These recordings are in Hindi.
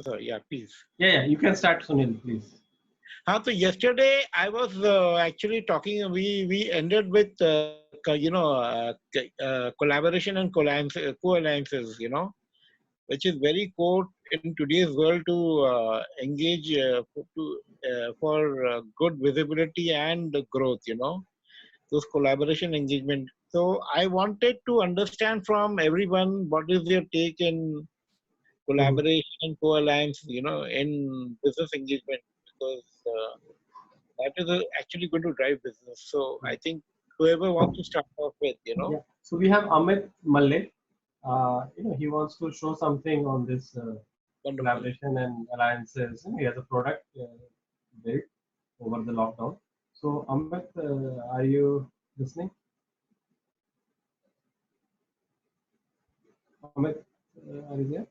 Sorry, yeah, please. Yeah, you can start, Sunil, please. So yesterday I was actually talking. We ended with collaboration and co-alliances. Which is very core in today's world to engage for good visibility and growth. Those collaboration engagement. So I wanted to understand from everyone what is their take in Mhm. collaboration and co-alliance, in business engagement, because that is actually going to drive business. So I think whoever wants to start off with. Yeah. So we have Amit Malle. He wants to show something on this Wonderful. collaboration and alliances. He has a product built over the lockdown. So Amit, are you listening? Amit, are you there?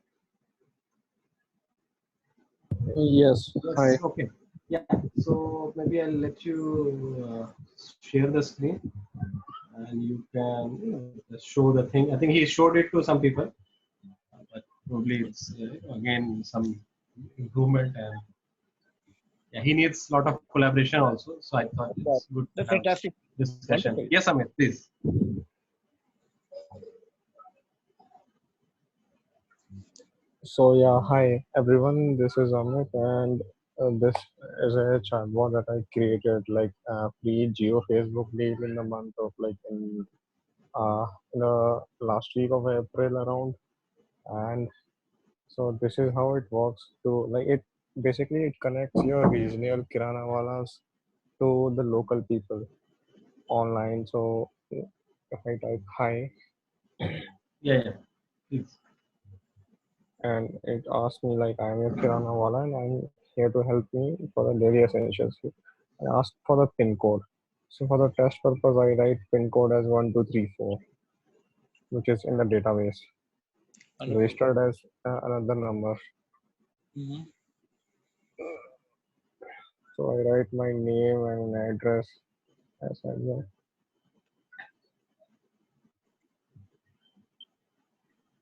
Yes, Yes. hi. Okay. Yeah. So maybe I'll let you share the screen, and you can just show the thing. I think he showed it to some people, but probably it's again some improvement, and yeah, he needs a lot of collaboration also. So I thought it's good to That's have fantastic. discussion. Wonderful. Yes, Amit, please. So yeah, hi everyone. This is Amit, and this is a chatbot that I created like free Geo Facebook deal in the month of like in the last week of April around, and so this is how it works. To like it basically it connects your regional kirana walas to the local people online. So if I type hi, Yeah, please. and it asks me like I'm a kirana wala and I'm here to help me for the daily essentials. I ask for the pin code. So for the test purpose, I write pin code as 1234, which is in the database, Wonderful. registered as another number. Hmm. So I write my name and address as well,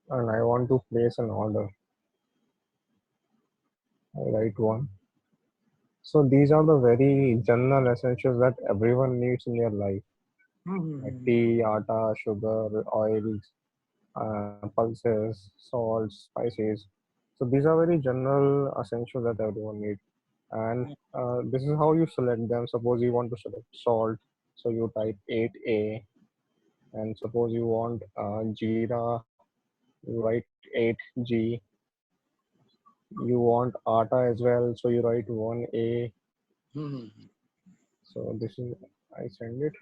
and I want to place an order. I write one. So these are the very general essentials that everyone needs in their life, like Hmm. tea, atta, sugar, oils, pulses, salts, spices. So these are very general essentials that everyone needs. And this is how you select them. Suppose you want to select salt, so you type 8A. And suppose you want jeera, you write 8G. You want atta as well, so you write 1A. Hmm. So this is, I send it.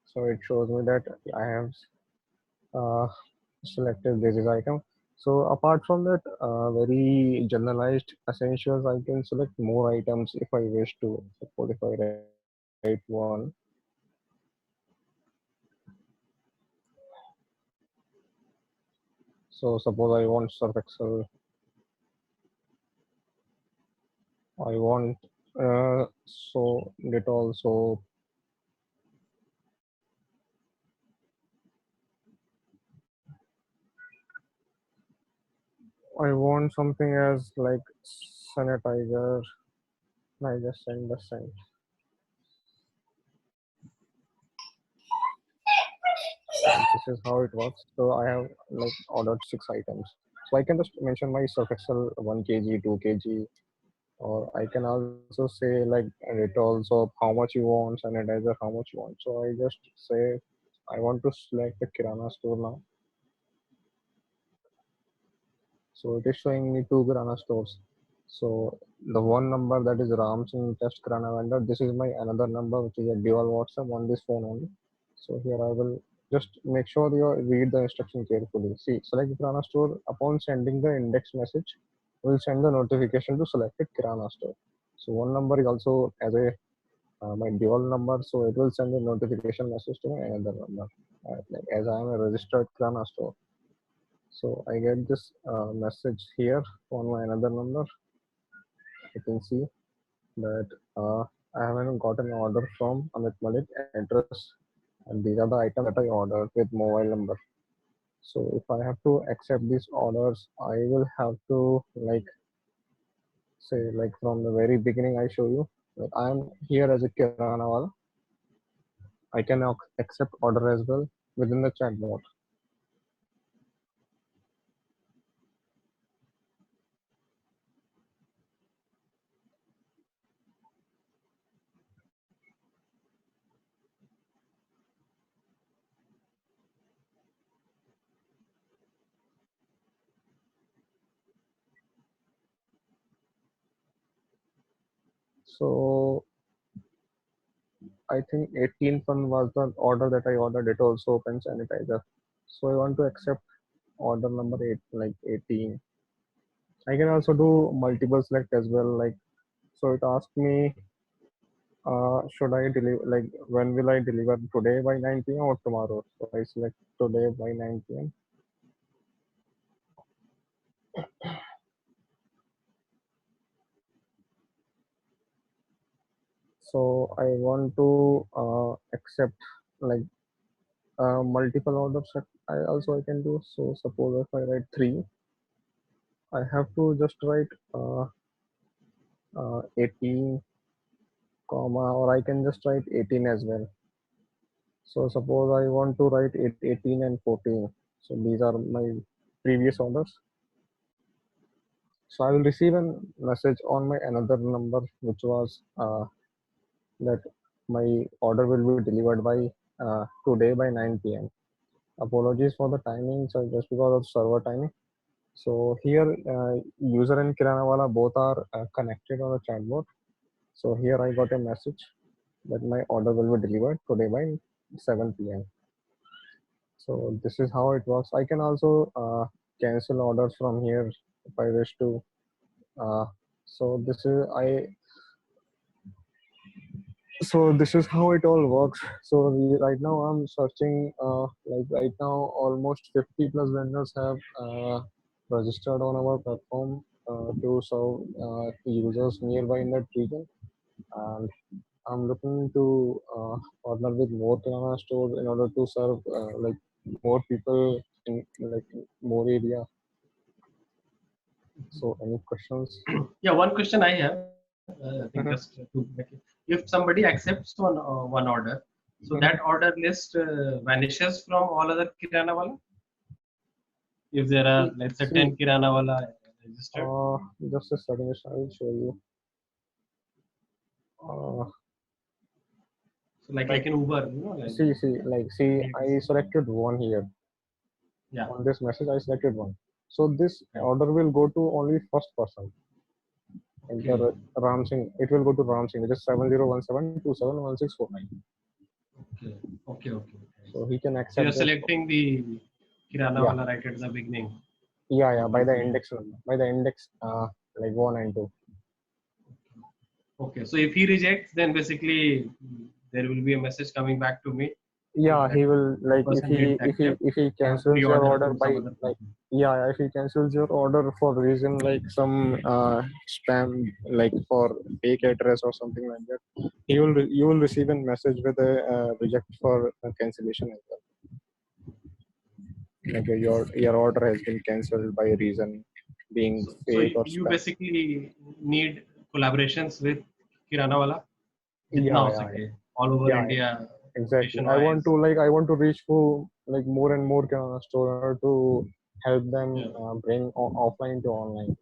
So it shows me that I have uh, selected this item. So apart from that, very generalized essentials, I can select more items if I wish to. Suppose if I write one, so suppose I want surf excel, I want so Dettol soap, I want something as like sanitizer. And I just send the scent. And this is how it works. So I have like ordered 6 items. So I can just mention my surf excel 1 kg, 2 kg, or I can also say like Dettol soap, how much you want, sanitizer, how much you want. So I just say I want to select the Kirana store now. So it is showing me 2 Kirana stores. So the one number that is Ram Singh Test Kirana vendor, this is my another number which is a dual WhatsApp on this phone only. So here I will just make sure you read the instruction carefully. See, select Kirana store. Upon sending the index message, will send the notification to selected Kirana store. So one number is also as a my dual number, so it will send a notification message to my another number. Like as I am a registered Kirana store, so I get this message here on my another number. You can see that I haven't got an order from Amit Malik address, and these are the items that I ordered with mobile number. So if I have to accept these orders, I will have to like say like from the very beginning I show you like I'm here as a kirana wala. I can accept order as well within the chatbot. So I think 18th one was the order that I ordered. It also opens sanitizer. So I want to accept order number 8, like 18. I can also do multiple select as well. Like so, it asked me, should I deliver? Like when will I deliver? Today by 9 p.m. or tomorrow? So I select today by 9 p.m. So I want to accept like multiple orders that I can do. So suppose if I write 3, I have to just write 18 comma, or I can just write 18 as well. So suppose I want to write 18 and 14. So these are my previous orders. So I will receive a message on my another number, which was that my order will be delivered by today by 9 p.m. Apologies for the timing, so just because of server timing. So here, user and Kiranawala both are connected on the chatbot. So here I got a message that my order will be delivered today by 7 p.m. So this is how it works. I can also cancel orders from here if I wish to. So this is this is how it all works. So right now I'm searching. Like right now, almost 50 plus vendors have registered on our platform to serve users nearby in that region, and I'm looking to partner with more Kirana stores in order to serve like more people in like more area. So any questions? Yeah, one question I have. I think Mhm. just to make it, if somebody accepts one order, so Mhm. that order list vanishes from all other Kirana wala. If there are, let's say, 10 See, Kirana wala registered. just a second, I will show you. So like Like in Uber, like see, I selected one here. yeah. On this message, I selected one. So this Yeah. order will go to only first person. Like Okay. the Ram Singh, it will go to Ram Singh, which is 7017271649. Okay. Okay. Okay. So he can So you're accept that. selecting the Kirana Yeah, wala right at the beginning. by the 1, 2. index number, by the index like 1 and 2. Okay. So if he rejects, then basically there will be a message coming back to me Yeah, that he will the like person didn't accept. if he I have to cancels your reorder order from by some other like person. yeah, if he cancels your order for reason like some spam like for fake address or something like that, you will receive a message with a reject for cancellation as well. Like your order has been cancelled by reason being So fake or you spam. basically need collaborations with Kirana wala, जितना Yeah, हो yeah, सके, all over yeah, India, exactly. nationwide. I want to reach to like more and more store to help them Yeah. bring offline to online.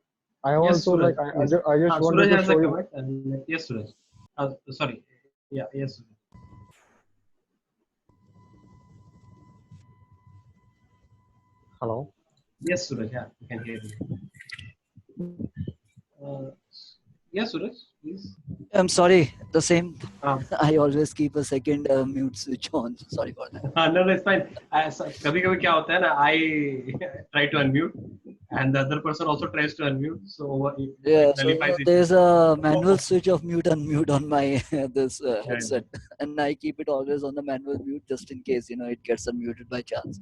I Yes, also Suraj. like Yes. I just wanted Suraj to has a show you. comment. Yes, Suraj. Sorry. Yeah. Yes. Suraj. Hello. Yes, Suraj. Yeah, we can hear you. Uh, yes, Suraj. Please. I'm sorry, the same. Um, I always keep a second mute switch on. Sorry for that. no, no, it's fine. कभी कभी क्या होता है ना, I try to unmute, and the other person also tries to unmute, so Yeah, it nullifies so each there's other. a manual switch of mute unmute on my this Yeah, headset, and I keep it always on the manual mute just in case it gets unmuted by chance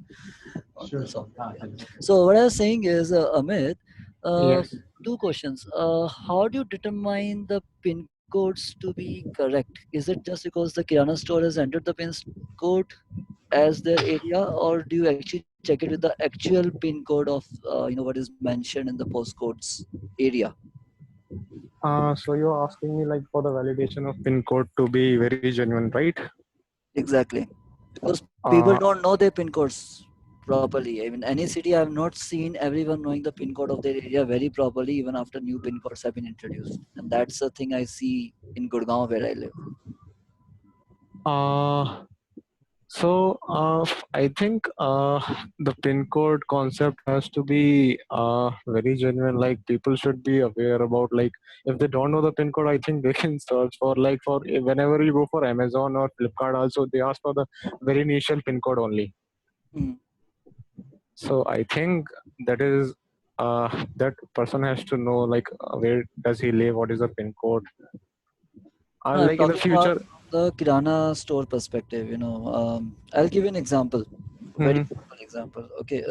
on sure, the sure. software. Yeah. Chalo. So what I was saying is, Amit, Yes. two questions. How do you determine the pin codes to be correct? Is it just because the Kirana store has entered the pin code as their area, or do you actually check it with the actual pin code of what is mentioned in the postcodes area? So you're asking me like for the validation of pin code to be very genuine, right? Exactly, because people Uh, don't know their pin codes properly. I mean, any city I have not seen everyone knowing the pin code of their area very properly, even after new pin codes have been introduced. And that's the thing I see in Gurgaon where I live. uh, I think the pin code concept has to be very genuine. Like people should be aware about like if they don't know the pin code, I think they can search for like for whenever you go for Amazon or Flipkart, also they ask for the very initial pin code only. Mm. So I think that is that person has to know like where does he live, what is the pin code. No, I'm Like in the talking about future. from the Kirana store perspective. I'll give you an example, very Mhm, simple example. Okay,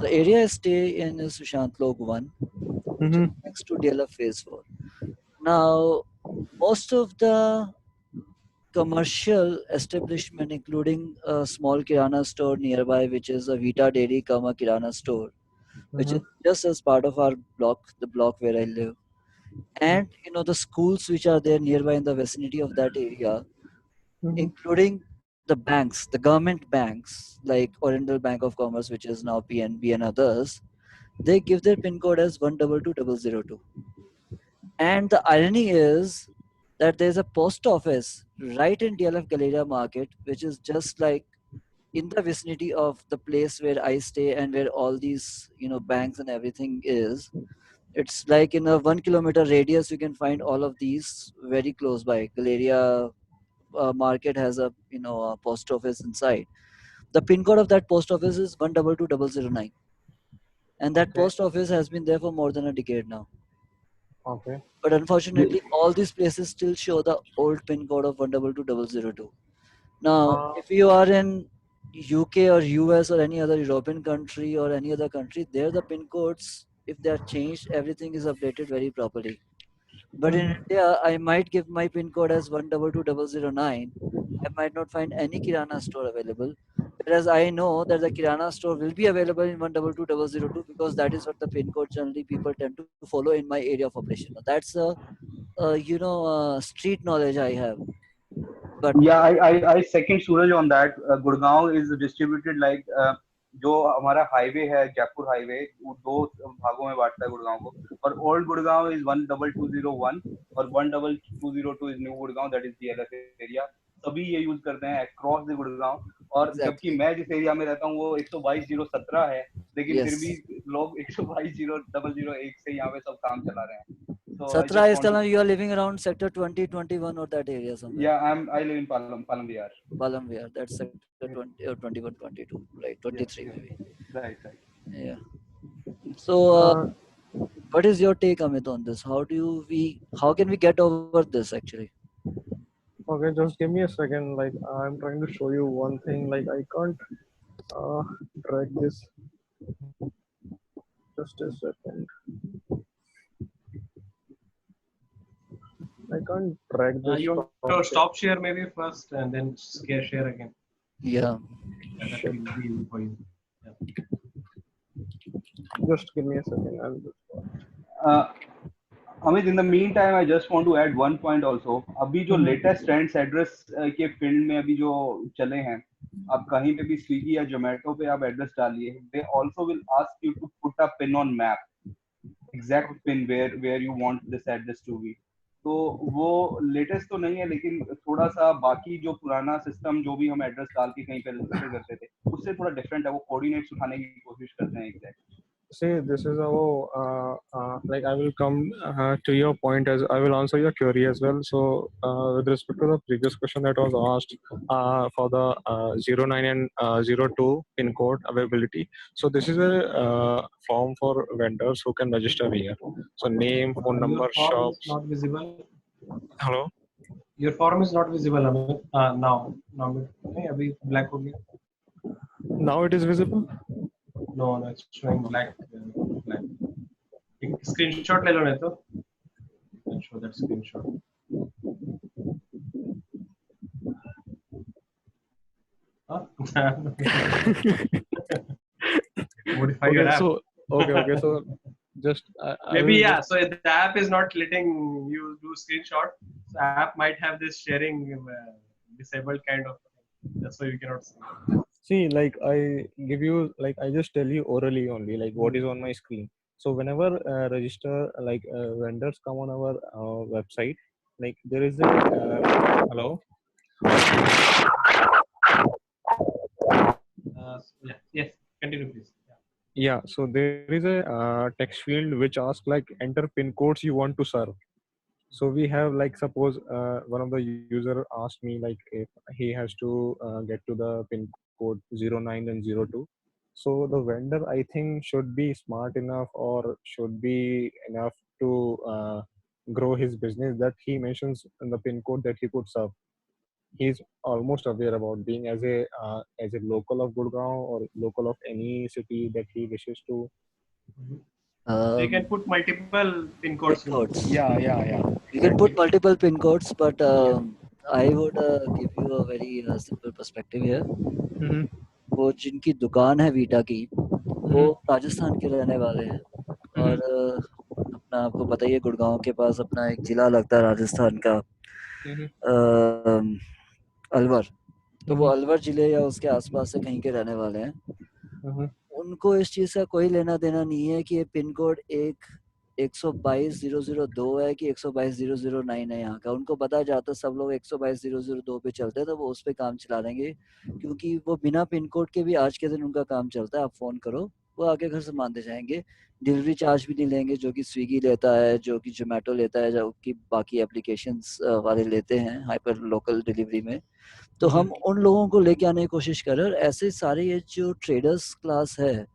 the area I stay in is Sushant Lok 1, which is mhm, next to DLF Phase 4. Now, most of the commercial establishment, including a small Kirana store nearby, which is a Vita Dairy Kama Kirana store, which is mhm, just as part of our block, the block where I live, and the schools which are there nearby in the vicinity of that area, mhm. including the banks, the government banks like Oriental Bank of Commerce, which is now PNB and others, they give their pin code as 122002. And the irony is that there's a post office right in DLF Galleria Market, which is just like in the vicinity of the place where I stay and where all these banks and everything is. It's like in a 1 kilometer radius you can find all of these very close by. Galleria market has a post office inside. The pin code of that post office is 122009, and that Okay. post office has been there for more than a decade now. Okay. But unfortunately, all these places still show the old pin code of 122002. Now, Uh, if you are in UK or US or any other European country or any other country, there the pin codes, if they are changed, everything is updated very properly. But in mhm. India, I might give my pin code as 122009. I might not find any Kirana store available. Whereas I know that the Kirana store will be available in 122002 because that is what the pin code generally people tend to follow in my area of operation. Now, that's a street knowledge I have. But Yeah, I second Suraj on that. Gurgaon is distributed like जो हमारा हाईवे है जयपुर हाईवे वो दो भागों में बांटता है गुड़गांव को और ओल्ड गुड़गांव इज 12201 और 12202 is new Gurgaon that is DLF area सभी ये यूज करते हैं अक्रॉस द गुड़गांव और जबकि exactly, मैं जिस एरिया में रहता हूँ वो 122,017 है लेकिन फिर भी yes. लोग 122,001 से यहाँ पे सब काम चला रहे हैं so I Satra just is want to telling you are living around sector 2021 or that area somewhere. yeah I live in Palam Vihar. Palamvia, that's sector 20 or 21, 22, right? 23 Yeah, maybe. right, right. Yeah. So, uh, what is your take, Amit, on this? How can we get over this actually? okay, just give me a second. Like I'm trying to show you one thing. Like I can't uh, drag this. Just a second. I can't drag this You from want to here. stop share maybe first and then share again. Yeah. Yeah, that Shit. will be easy for you. Yeah. Just give me a second. I'll just. Uh, Amit, in the meantime, I just want to add one point also. अभी जो Mhm. latest trends address के फील्ड में अभी जो चले हैं, आप कहीं पे भी स्विगी या जोमेटो पे आप एड्रेस डालिए, they also will ask you to put a pin on map, exact pin where you want this address to be. तो वो लेटेस्ट तो नहीं है लेकिन थोड़ा सा बाकी जो पुराना सिस्टम जो भी हम एड्रेस डाल के कहीं पे रजिस्टर करते थे उससे थोड़ा डिफरेंट है वो कोऑर्डिनेट्स उठाने की कोशिश करते हैं exact See, this is how, like, I will come to your point as I will answer your query as well. So, with respect to the previous question that was asked for the 09 and 02 pin code availability. So, this is a form for vendors who can register here. So, name, phone Your number, form is shops. not visible. Hello. Your form is not visible Amit. Now नहीं अभी black हो गया. Now it is visible. No, it's showing black. Black. एक screenshot ले लो नहीं तो. I'll show that screenshot. Modify your Okay, app. so so just I Maybe will yeah. just So if the app is not letting you do screenshot, so app might have this sharing disabled kind of thing. That's why you cannot see. see, like I give you, like I just tell you orally only, like what is on my screen. So whenever register, like vendors come on our website, like there is a hello. Yeah. Yes. Continue, please. Yeah, so there is a text field which asks like enter pin codes you want to serve. So we have, like, suppose one of the user asked me like if he has to get to the pin code 09 and 02. So the vendor, I think, should be smart enough or should be enough to grow his business that he mentions in the pin code that he could serve. He's almost aware about being as a local of Gurgaon or local of any city that he wishes to. So you can Um, put multiple pin pin codes. codes. Yeah, You can put exactly. multiple pin codes, but Yeah. I would give you a very simple perspective here. Mm-hmm. वो जिनकी दुकान है वीटा की, वो Mm-hmm. राजस्थान के रहने वाले हैं और Mm-hmm. अपना आपको पता ही है गुड़गांव के पास अपना एक जिला लगता है राजस्थान का, Mm-hmm. अलवर। तो वो Mm-hmm. अलवर जिले या उसके आसपास से कहीं के रहने वाले हैं। Mm-hmm. उनको इस चीज़ का कोई लेना देना नहीं है कि ये पिन कोड 122,002 है कि 122,009 है यहाँ का। उनको पता जाता सब लोग 122,002 पे चलते हैं, तो वो उस पे काम चला लेंगे, क्योंकि वो बिना पिन कोड के भी आज के दिन उनका काम चलता है। आप फ़ोन करो, वो आके घर सामान दे जाएंगे। डिलीवरी चार्ज भी नहीं लेंगे, जो कि स्विगी लेता है, जो कि जोमेटो लेता है, जो कि बाकी एप्लीकेशंस वाले लेते हैं हाइपर लोकल डिलीवरी में। तो हम उन लोगों को लेके आने की कोशिश कर रहे हैं। और ऐसे सारे ये जो ट्रेडर्स क्लास है,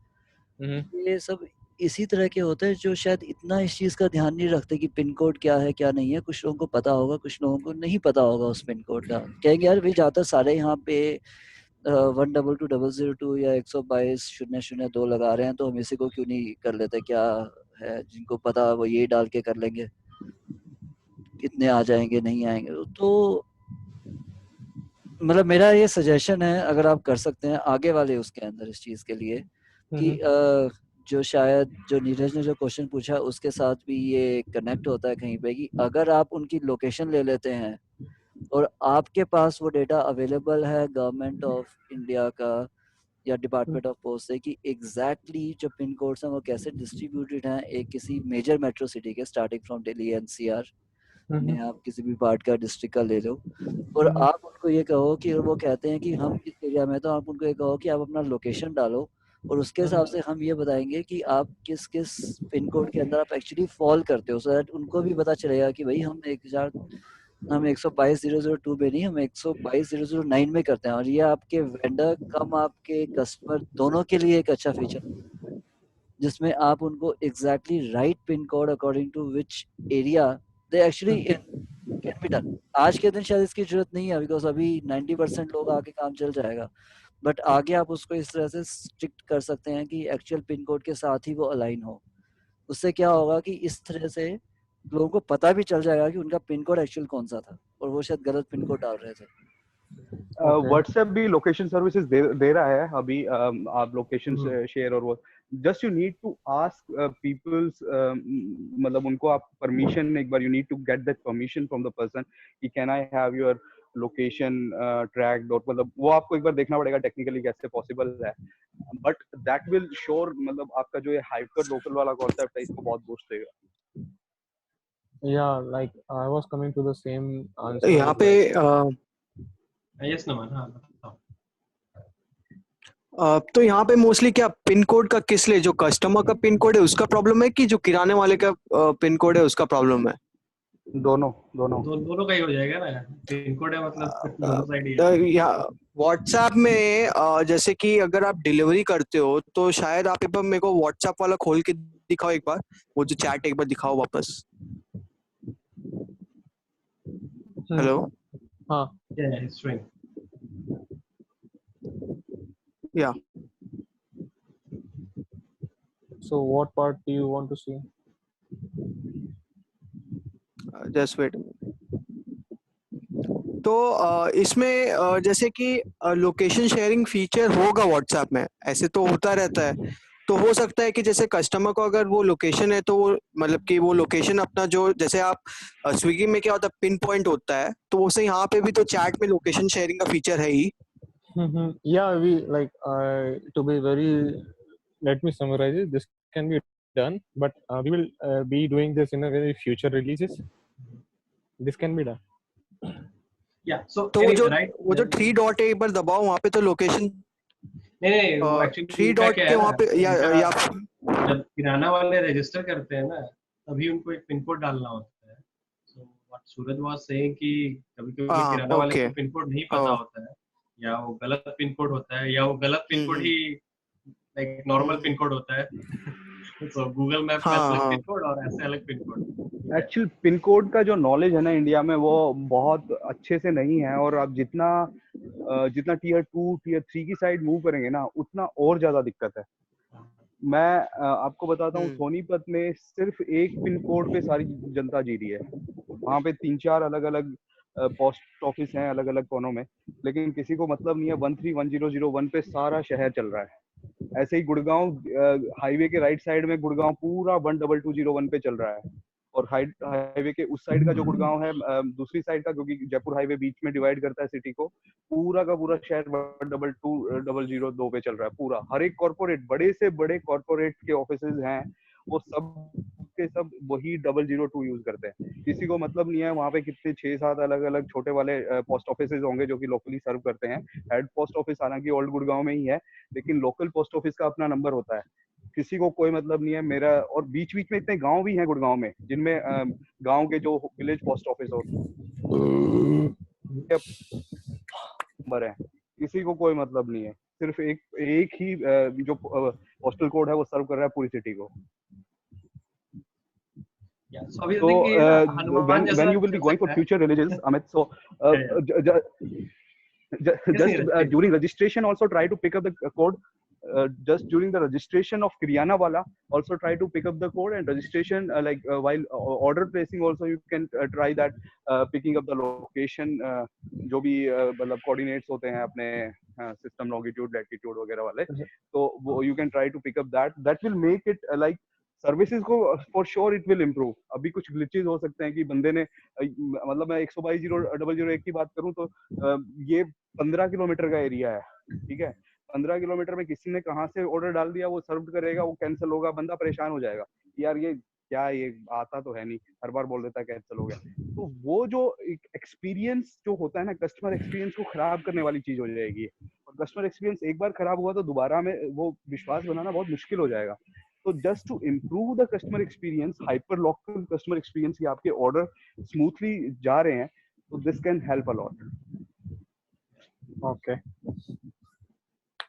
ये सब इसी तरह के होते हैं जो शायद इतना इस चीज़ का ध्यान नहीं रखते कि पिन कोड क्या है क्या नहीं है। कुछ लोगों को पता होगा, कुछ लोगों को नहीं पता होगा उस पिन कोड का। कहेंगे यार भाई ज़्यादातर सारे यहाँ पे 122,002 या 122,002 लगा रहे हैं, तो हम इसी को क्यों नहीं कर लेते। क्या है, जिनको पता वो ये डाल के कर लेंगे, कितने आ जाएंगे नहीं आएंगे। तो मतलब मेरा ये सजेशन है, अगर आप कर सकते हैं आगे वाले उसके अंदर इस चीज़ के लिए कि जो शायद जो नीरज ने जो क्वेश्चन पूछा उसके साथ भी ये कनेक्ट होता है कहीं पे, कि अगर आप उनकी लोकेशन ले लेते हैं और आपके पास वो डेटा अवेलेबल है गवर्नमेंट ऑफ इंडिया का या डिपार्टमेंट ऑफ पोस्ट से कि एग्जैक्टली जो पिन कोड्स हैं वो कैसे डिस्ट्रीब्यूटेड हैं एक किसी मेजर मेट्रो सिटी के, स्टार्टिंग फ्रॉम दिल्ली एनसीआर में आप किसी भी पार्ट का डिस्ट्रिक्ट का ले लो, और आप उनको ये कहो कि वो कहते हैं कि हम इस एरिया में, तो आप उनको ये कहो कि आप अपना लोकेशन डालो और उसके हिसाब से हम ये बताएंगे कि आप किस किस पिन कोड के अंदर आप एक्चुअली फॉल करते हो, सो दैट उनको भी पता चलेगा कि भाई हम 122,002 में नहीं, हम 122,009 में करते हैं। और ये आपके वेंडर कम आपके कस्टमर दोनों के लिए एक अच्छा फीचर, जिसमें आप उनको exactly right pin code according to which area they actually can be done. आज के दिन शायद इसकी जरूरत नहीं है, बिकॉज अभी 90% लोग आके काम चल जाएगा, बट आगे आप उसको इस तरह से स्ट्रिक्ट कर सकते हैं कि एक्चुअल पिन कोड के साथ ही वो अलाइन हो। उससे क्या होगा कि इस तरह से लोगों को पता भी चल जाएगा कि उनका पिन कोड एक्चुअल कौन सा था और वो शायद गलत पिन कोड डाल रहे थे। व्हाट्सएप भी लोकेशन सर्विसेज दे रहा है अभी। आप लोकेशन शेयर और वो just you need to ask peoples, मतलब उनको आप परमिशन एक बार, you need to get that permission from the person कि can I have your location tracked, और मतलब वो आपको एक बार देखना पड़ेगा टेक्निकली कैसे पॉसिबल है, बट दैट विल श्योर, मतलब आपका जो ये हाइपर लोकल वाला कॉन्सेप्ट है इसको बहुत बूस्ट देगा। Yeah, like I was coming to the same answer. यहाँ पे यस नमन, हाँ बताओ। तो यहाँ पे मोस्टली क्या पिन कोड का किस लिए, जो कस्टमर का पिन कोड है उसका प्रॉब्लम है कि जो किराने वाले का पिन कोड है उसका प्रॉब्लम है? दोनों का ही हो जाएगा ना, पिन कोड है मतलब दोनों साइड ही है। यहाँ व्हाट्सएप में जैसे कि अगर आप डिलीवरी करते हो तो शायद आप एक बार मेरे को व्हाट्सएप वाला खोल के दिखाओ, एक बार वो जो चैट एक बार दिखाओ वापस। हेलो, हाँ, Yeah, it's showing. या so what part do you want to see? Just wait. तो इसमें जैसे कि लोकेशन शेयरिंग फीचर होगा व्हाट्सएप में, ऐसे तो होता रहता है, तो हो सकता है कि जैसे कस्टमर को अगर वो लोकेशन है तो वो मतलब कि वो लोकेशन अपना जो जैसे आप स्विगी में क्या होता है पिन पॉइंट होता है, तो वैसे यहाँ पे भी तो चैट में लोकेशन शेयरिंग का फीचर है ही। Yeah, we like to be very. Let me summarize it. This can be done, but we will be doing this in a very future releases. This can be done. Yeah, so तो वो right, जो 3 डॉट है एक बार दबाओ वहाँ पे तो लोकेशन नहीं वो एक्चुअली 3 इनका डॉट क्या के है वहाँ ना, पे इनका या जब किराना वाले रजिस्टर करते हैं ना तभी उनको एक पिन कोड डालना होता है। So what Suraj was saying कि कभी कभी हाँ किराना वाले ओके को पिन कोड नहीं पता होता है, या वो गलत पिन कोड होता है, या वो गलत पिन कोड ही लाइक नॉर्मल पिन कोड होता है। तो गूगल मैप में अलग पिन कोड और ऐसे अलग pin code. Actual pin code का जो नॉलेज है ना इंडिया में वो बहुत अच्छे से नहीं है, और आप जितना टीयर 2 टीयर 3 की साइड मूव करेंगे ना उतना और ज्यादा दिक्कत है। मैं आपको बताता हूँ सोनीपत में सिर्फ एक पिन कोड पे सारी जनता जी रही है। वहाँ पे 3-4 अलग अलग पोस्ट ऑफिस हैं अलग अलग कोनों में, लेकिन किसी को मतलब नहीं है 131001 पे सारा शहर चल रहा है। ऐसे ही गुड़गांव हाईवे के राइट साइड में गुड़गांव पूरा 12201 पे चल रहा है, और हाईवे के उस साइड का जो गुड़गांव है दूसरी साइड का, क्योंकि जयपुर हाईवे बीच में डिवाइड करता है सिटी को, पूरा का पूरा शहर 12202 पे चल रहा है पूरा। हर एक कॉर्पोरेट, बड़े से बड़े कॉर्पोरेट के ऑफिसेज हैं वो सब के सब वही 002 यूज करते हैं। किसी को मतलब नहीं है वहाँ पे कितने 6-7 अलग अलग छोटे वाले पोस्ट ऑफिसेज होंगे जो कि लोकली सर्व करते हैं। हेड पोस्ट ऑफिस हालांकि ओल्ड गुड़गांव में ही है, लेकिन लोकल पोस्ट ऑफिस का अपना नंबर होता है। किसी को कोई मतलब नहीं है मेरा, और बीच बीच में इतने गांव भी हैं गुड़गांव में जिनमें गांव के जो विलेज पोस्ट ऑफिस नंबर है, किसी को कोई मतलब नहीं है। सिर्फ एक ही जो पोस्टल कोड है वो सर्व कर रहा है पूरी सिटी को। Yeah, so we So think कि हनुमान जैसा when you will be going for future releases, Amit, so just during registration also try to pick up the code. Just during the registration of Kriana wala, also try to pick up the code, and registration while order placing also you can try that picking up the location जो भी मतलब coordinates होते हैं अपने system longitude latitude वगैरह वाले, तो वो you can try to pick up that will make it like services को for sure it will improve. अभी कुछ ग्लिचेस हो सकते हैं कि बंदे ने मतलब मैं 122.0.001 की बात करूं तो ये 15 किलोमीटर का एरिया है, ठीक है, 15 किलोमीटर में किसी ने कहाँ से ऑर्डर डाल दिया, वो सर्व करेगा, वो कैंसिल होगा, बंदा परेशान हो जाएगा यार ये क्या, ये आता तो है नहीं, हर बार बोल देता है कैंसिल हो गया। तो वो जो एक्सपीरियंस जो होता है ना, कस्टमर एक्सपीरियंस को खराब करने वाली चीज हो जाएगी, और कस्टमर एक्सपीरियंस एक बार खराब हुआ तो दोबारा में वो विश्वास बनाना बहुत मुश्किल हो जाएगा। तो just to improve the customer experience, hyper local customer experience, कि आपके ऑर्डर स्मूथली जा रहे हैं, तो this can help a lot. Okay.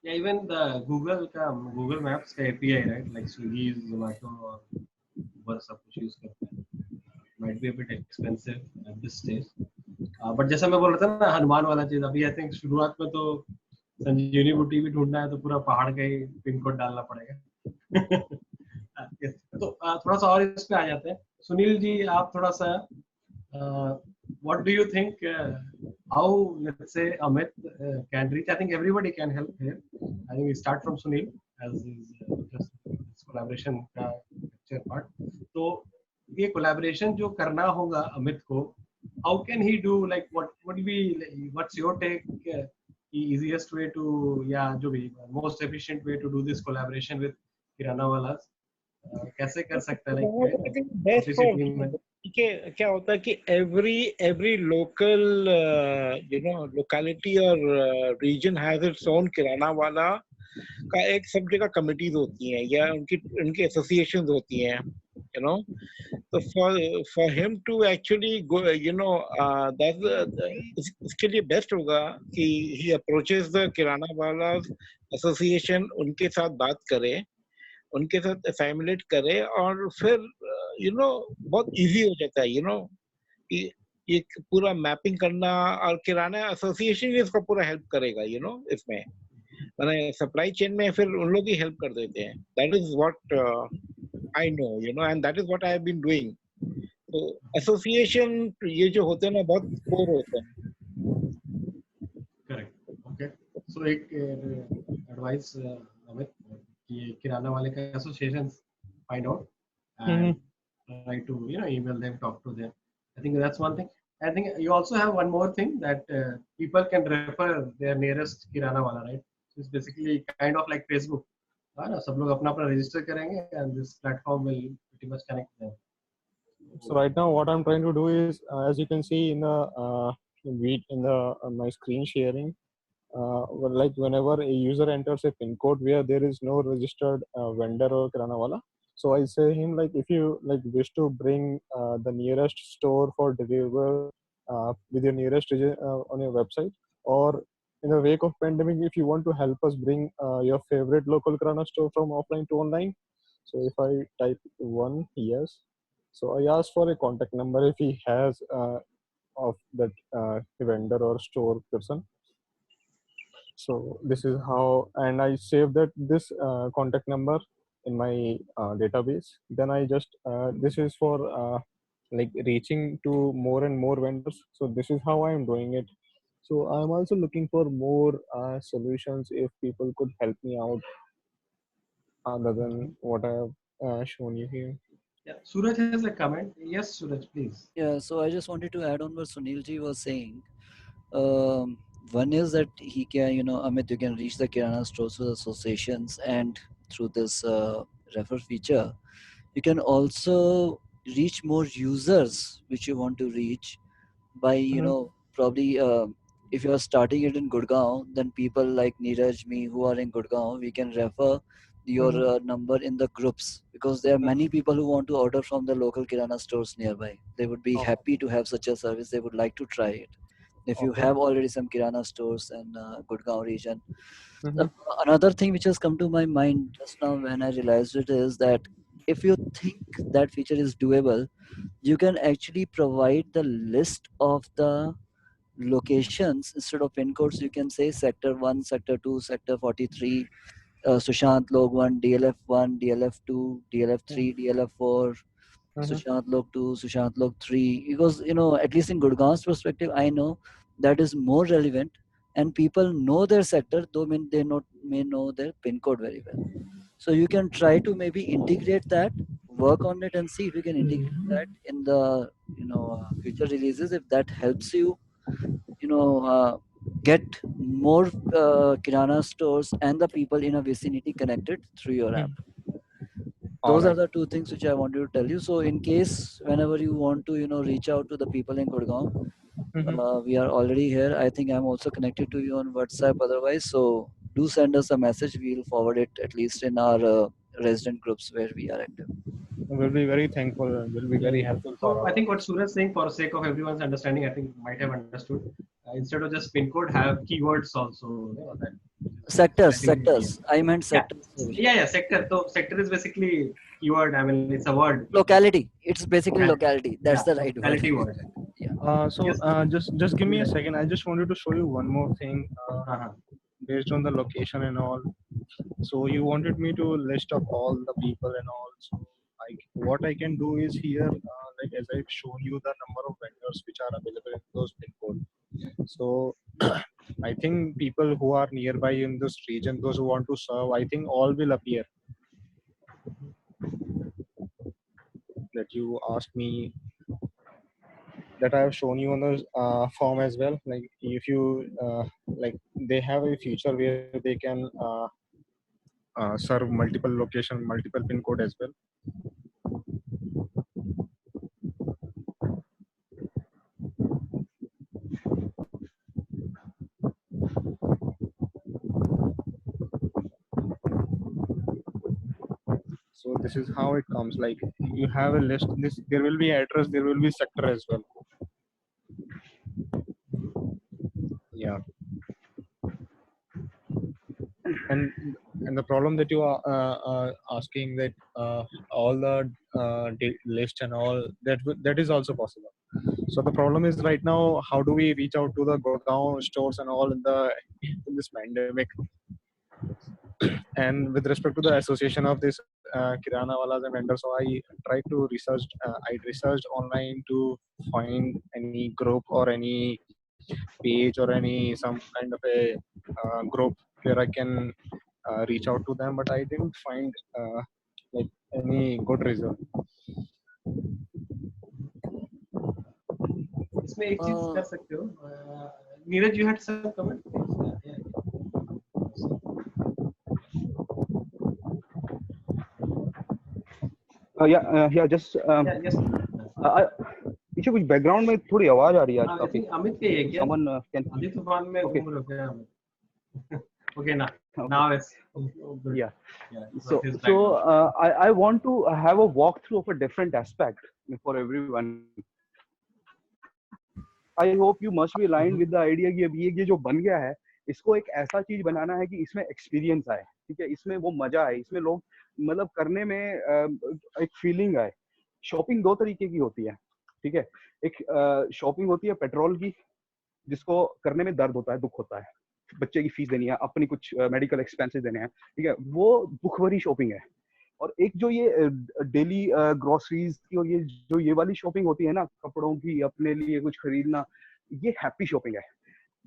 Yeah, even the Google Maps का API, right? Like Swiggy, Zomato और Uber सब कुछ यूज करते हैं। Might be a bit expensive at this stage. But जैसा मैं बोल रहा था ना हनुमान वाला चीज, अभी I think शुरुआत में तो संजीवनी बूटी भी ढूंढना है तो पूरा पहाड़ का ही पिन कोड डालना पड़ेगा। तो थोड़ा सा और इस पे आ जाते हैं। सुनील जी, आप थोड़ा सा what do you think how, let's say, Amit can reach? I think everybody can help here. I think we start from Sunil as is just this collaboration का lecture part. तो ये collaboration जो करना होगा अमित को, how can he do, like what's your take, the easiest way to, yeah, जो भी most efficient way to do this collaboration with Kirana Walas, कैसे कर सकता है? like क्या होता है कि every local locality और region has its own किराना वाला का एक सब जगह कमिटीज होती हैं या उनकी एसोसिएशंस होती हैं, so for him to actually go, इसके लिए बेस्ट होगा कि he approaches the किराना वाला एसोसिएशन, उनके साथ बात करे, उनके साथ एसाइमुलेट करे, और फिर बहुत इजी हो जाता है कि ये पूरा मैपिंग करना, और किराना एसोसिएशन इसको पूरा हेल्प करेगा इसमें, मैंने सप्लाई चेन में फिर उन लोग ही हेल्प कर देते हैं। That is what I know, and that is what I have been doing. तो एसोसिएशन ये जो होते हैं ना बहुत कोर होते हैं, So एक advice Amit कि किराना वाले का associations find out and try to email them, talk to them. I think that's one thing. I think you also have one more thing that people can refer their nearest kirana wala, right? So it's basically kind of like Facebook. है ना, सब लोग अपना अपना register करेंगे and this platform will pretty much connect them. So right now, what I'm trying to do is, as you can see in the my screen sharing, well, like whenever a user enters a pin code where there is no registered vendor or kirana wala, so I say him like if you like wish to bring the nearest store for deliver with your nearest on your website, or in the wake of pandemic, if you want to help us bring your favorite local kirana store from offline to online, so if I type one, yes. So I asked for a contact number if he has of that vendor or store person. So this is how, and I save that this contact number in my database. Then I just this is for like reaching to more and more vendors. So this is how I am doing it. So I'm also looking for more solutions if people could help me out other than what I have shown you here. Yeah, Suraj has a comment. Yes, Suraj, please. Yeah, so I just wanted to add on what Sunilji was saying. One is that he can, Amit, you can reach the Kirana stores through associations and through this refer feature. You can also reach more users which you want to reach by, probably if you are starting it in Gurgaon, then people like Neeraj, me who are in Gurgaon, we can refer your number in the groups because there are many people who want to order from the local Kirana stores nearby. They would be happy to have such a service. They would like to try it. If you have already some Kirana stores in Gurgaon region. Another thing which has come to my mind just now when I realized it is that if you think that feature is doable, you can actually provide the list of the locations instead of pin codes. You can say sector 1, sector 2, sector 43, Sushant Log 1, DLF 1, DLF 2, DLF 3, DLF 4, Sushant Log 2, Sushant Log 3. Because, at least in Gurgaon's perspective, I know that is more relevant and people know their sector, though they may know their pin code very well. So you can try to maybe integrate that, work on it and see if you can integrate that in the, future releases. If that helps you, get more Kirana stores and the people in a vicinity connected through your app. Those are the two things which I wanted to tell you. So in case whenever you want to, reach out to the people in Gurgaon, we are already here. I think I'm also connected to you on WhatsApp otherwise. So do send us a message. We'll forward it at least in our resident groups where we are active. We'll be very thankful and will be very helpful. So I think what Suraj is saying, for sake of everyone's understanding, I think might have understood. Instead of just pin code, have keywords also. Sectors. I meant sectors. Yeah. Sector. So sector is basically keyword. I mean, it's a word. Locality. It's basically locality. That's the right locality word. Yeah. Just give me a second. I just wanted to show you one more thing. Based on the location and all. So you wanted me to list up all the people and all. So what I can do is here, like as I've shown you the number of vendors which are available in those pin code. So I think people who are nearby in this region, those who want to serve, I think all will appear. That you asked me, that I have shown you on the form as well. Like if you like, they have a feature where they can serve multiple location, multiple pin code as well. So this is how it comes. Like you have a list. There will be address. There will be sector as well. Yeah. And the problem that you are asking, that all the list and all that is also possible. So the problem is right now, how do we reach out to the Gurgaon stores and all in this pandemic? And with respect to the association of this kirana walas and vendors, so I tried to research. I researched online to find any group or any page or any some kind of a group where I can reach out to them, but I didn't find like any good result. इसमें एक चीज कर सकते हो, Neeraj, you had some comment? या जस्ट Yes. पीछे कुछ बैकग्राउंड में थोड़ी आवाज आ रही है आज I काफी. think अमित के है क्या? Someone can. अभी तूफान में Okay. घूम रहे हो क्या? Okay, now it's good. Yeah. Yeah. So What is background? I want to have a walkthrough of a different aspect for everyone. I hope you must be aligned with the idea कि अभी ये जो बन गया है, इसको एक ऐसा चीज बनाना है कि इसमें एक्सपीरियंस आए, ठीक है, इसमें वो मजा आए, इसमें लोग मतलब करने में एक फीलिंग आए. शॉपिंग दो तरीके की होती है, ठीक है. एक शॉपिंग होती है पेट्रोल की, जिसको करने में दर्द होता है, दुख होता है, बच्चे की फीस देनी है, अपनी कुछ मेडिकल एक्सपेंसेस देने हैं, ठीक है, वो दुख भरी शॉपिंग है. और एक जो ये डेली ग्रोसरीज की और ये जो ये वाली शॉपिंग होती है ना, कपड़ों की, अपने लिए कुछ खरीदना, ये हैप्पी शॉपिंग है.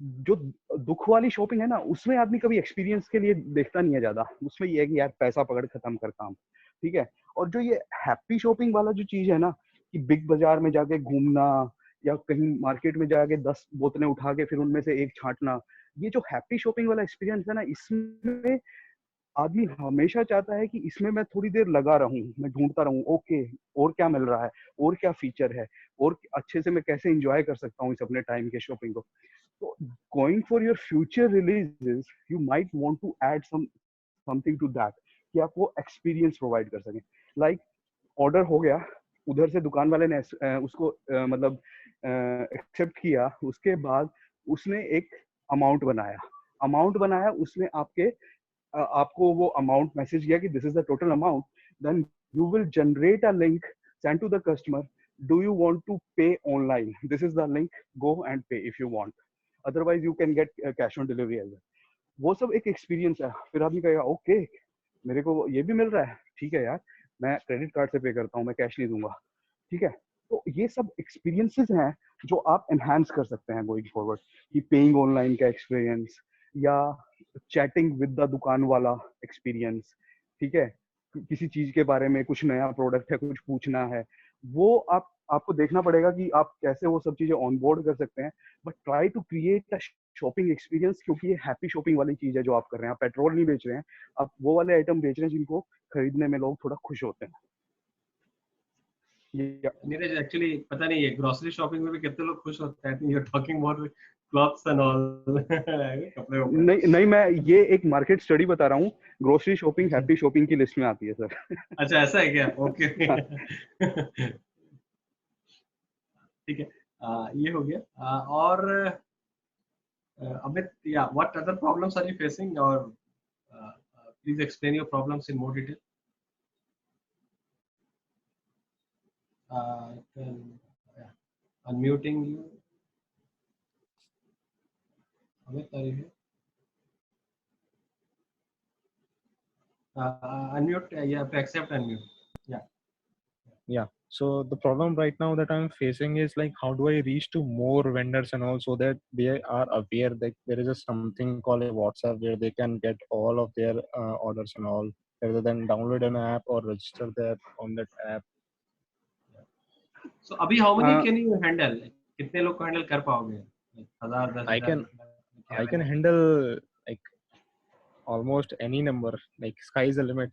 जो दुख वाली शॉपिंग है ना, उसमें आदमी कभी एक्सपीरियंस के लिए देखता नहीं है ज्यादा, उसमें ये है कि यार पैसा पकड़ खत्म कर काम, ठीक है. और जो ये हैप्पी शॉपिंग वाला जो चीज है ना, कि बिग बाजार में जाके घूमना या कहीं मार्केट में जाके 10 बोतलें उठा के फिर उनमें से एक छांटना, ये जो हैप्पी शॉपिंग वाला एक्सपीरियंस है ना, इसमें आदमी हमेशा चाहता है कि इसमें मैं थोड़ी देर लगा रहूं, मैं ढूंढता रहूं, ओके और क्या मिल रहा है, और क्या फीचर है, और अच्छे से मैं कैसे एंजॉय कर सकता हूँ इस अपने टाइम के शॉपिंग को. तो going for your future releases, you might want to add something to that, कि आप वो एक्सपीरियंस प्रोवाइड कर सकें. लाइक ऑर्डर हो गया, उधर से दुकान वाले ने उसको मतलब एक्सेप्ट किया, उसके बाद उसने एक अमाउंट बनाया, उसने आपको वो अमाउंट मैसेज किया कि this is the total amount. Then you will generate a link, send to the customer, do you want to pay online, this is the link, go and pay if you want, otherwise you can get cash on delivery as well. वो सब एक एक्सपीरियंस है. फिर आदमी कहेगा ओके मेरे को ये भी मिल रहा है, ठीक है यार, मैं क्रेडिट कार्ड से पे करता हूँ, मैं कैश नहीं दूंगा, ठीक है. तो ये सब एक्सपीरियंसेस हैं जो आप एनहांस कर सकते हैं गोइंग फॉरवर्ड, कि पेइंग ऑनलाइन का एक्सपीरियंस या चैटिंग विद द दुकान वाला एक्सपीरियंस, ठीक है, किसी चीज के बारे में, कुछ नया प्रोडक्ट है, कुछ पूछना है, वो आपको देखना पड़ेगा कि आप कैसे वो सब चीजें ऑनबोर्ड कर सकते हैं. But try to create a shopping experience, क्योंकि ये हैप्पी शॉपिंग वाली चीज है जो आप कर रहे हैं. आप पेट्रोल नहीं बेच रहे हैं, आप वो वाले आइटम बेच रहे हैं जिनको खरीदने में लोग थोड़ा खुश होते हैं. नीरज, एक्चुअली पता नहीं है ग्रोसरी शॉपिंग में भी कितने लोग खुश होते हैं. You are talking about clothes and all. कपड़े नहीं, मैं ये एक मार्केट स्टडी बता रहा हूँ. ग्रोसरी शॉपिंग हैप्पी शॉपिंग की लिस्ट में आती है सर. अच्छा, ऐसा है क्या? ओके. ठीक है, ये हो गया. और अमित, या what other problems are you facing, और please explain your problems in more detail. Unmuting you. Amit, are you here? Unmute. You have to accept unmute. Yeah. So the problem right now that I'm facing is like, how do I reach to more vendors and all, so that they are aware that there is something called a WhatsApp where they can get all of their orders and all, rather than download an app or register that on that app. So अभी how many can you handle? कितने लोग को हैंडल कर पाओगे? 1000, 10,000? I can handle like almost any number. Like sky is the limit.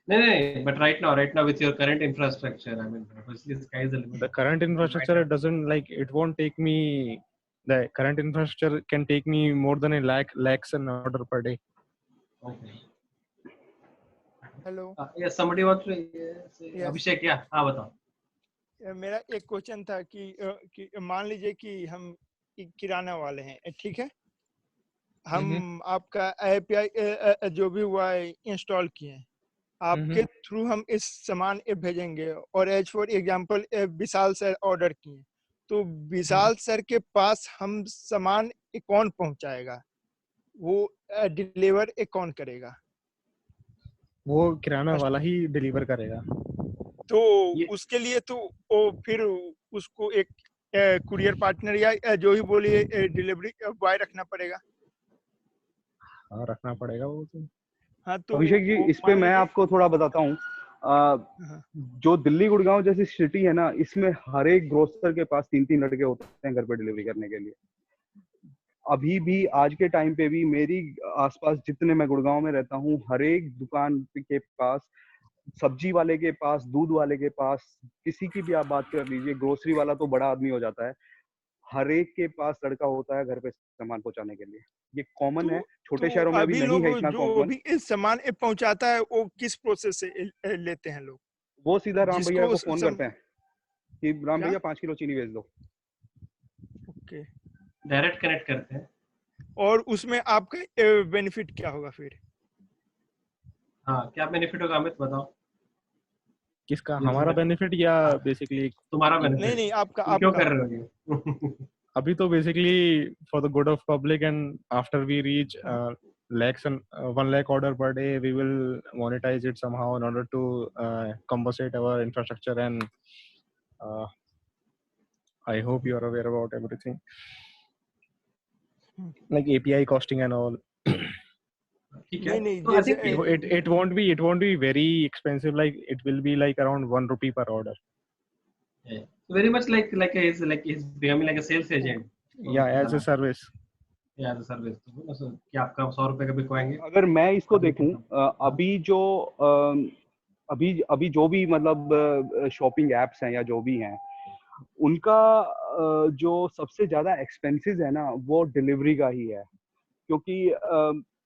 No, but right now with your current infrastructure, I mean, obviously sky is the limit. The current infrastructure doesn't like, it won't take me, the current infrastructure can take me more than a lakhs an order per day. Okay. Hello. Yes, somebody wants to say. Yes. अभिषेक, क्या? हाँ, बताओ. मेरा एक क्वेश्चन था कि मान लीजिए कि हम किराना वाले हैं, ठीक है, हम आपका API जो भी हुआ है इंस्टॉल किए हैं, आपके थ्रू हम इस सामान भेजेंगे, और as for example Vishal sir order किए, तो विशाल सर के पास हम सामान कौन पहुंचाएगा, वो डिलीवर कौन करेगा? वो किराना वाला ही डिलीवर करेगा. तो उसके लिए तो वो फिर उसको एक कुरियर पार्टनर या जो ही बोलिए डिलीवरी बॉय रखना पड़ेगा? हाँ रखना पड़ेगा वो तो। हाँ तो अभिषेक जी, वो इस पे मान मैं लीजिए। आपको थोड़ा बताता हूँ। हाँ, जो दिल्ली गुड़गांव जैसी सिटी है ना, इसमें हर एक ग्रोसर के पास 3-3 लड़के होते हैं घर पे डिलीवरी करने के लिए। अभी भी आज के टाइम पे भी मेरी आसपास जितने, मैं गुड़गांव में रहता हूँ, हर एक दुकान के पास, सब्जी वाले के पास, दूध वाले के पास, किसी की भी आप बात कर लीजिए, ग्रोसरी वाला तो बड़ा आदमी हो जाता है, हर एक के पास लड़का होता है घर पे सामान पहुंचाने के लिए। ये कॉमन है, छोटे तो शहरों में अभी अभी नहीं लोग है इतना जो कॉमन। अभी इस सामान पहुंचाता है वो किस प्रोसेस से लेते हैं लोग? वो सीधा राम भैया जिसको को फोन करते हैं कि राम क्या? भैया 5 किलो चीनी भेज दो। ओके। डायरेक्ट कनेक्ट करते हैं। और उसमें आपका बेनिफिट क्या होगा फिर? हाँ, क्या बेनिफिट होगा अमित बताओ? किसका, ये हमारा तुम्हें- बेनिफिट या हाँ, बेसिकली? तुम्हारा नहीं बेनिफिट नहीं, आपका तुम क्यों आपका। कर रहे हो ये? अभी तो basically for the good of public and after we reach lakhs and 1 lakh order per day, we will monetize it somehow in order to compensate our infrastructure, and I hope you are aware about everything, like API costing and all. ठीक है, नहीं नहीं, तो आई जैसे think It won't be very expensive, like it will be like around 1 rupee per order. very much like he's becoming like a sales agent. Yeah, as a service. या एज अ सर्विस, तो मतलब कि आपका 100 रुपए का बिकवाएंगे। अगर मैं इसको अभी देखूं, हाँ। अभी जो अभी जो भी मतलब शॉपिंग एप्स हैं या जो भी हैं, उनका जो सबसे ज्यादा एक्सपेंसेस है ना, वो डिलीवरी का ही है। क्योंकि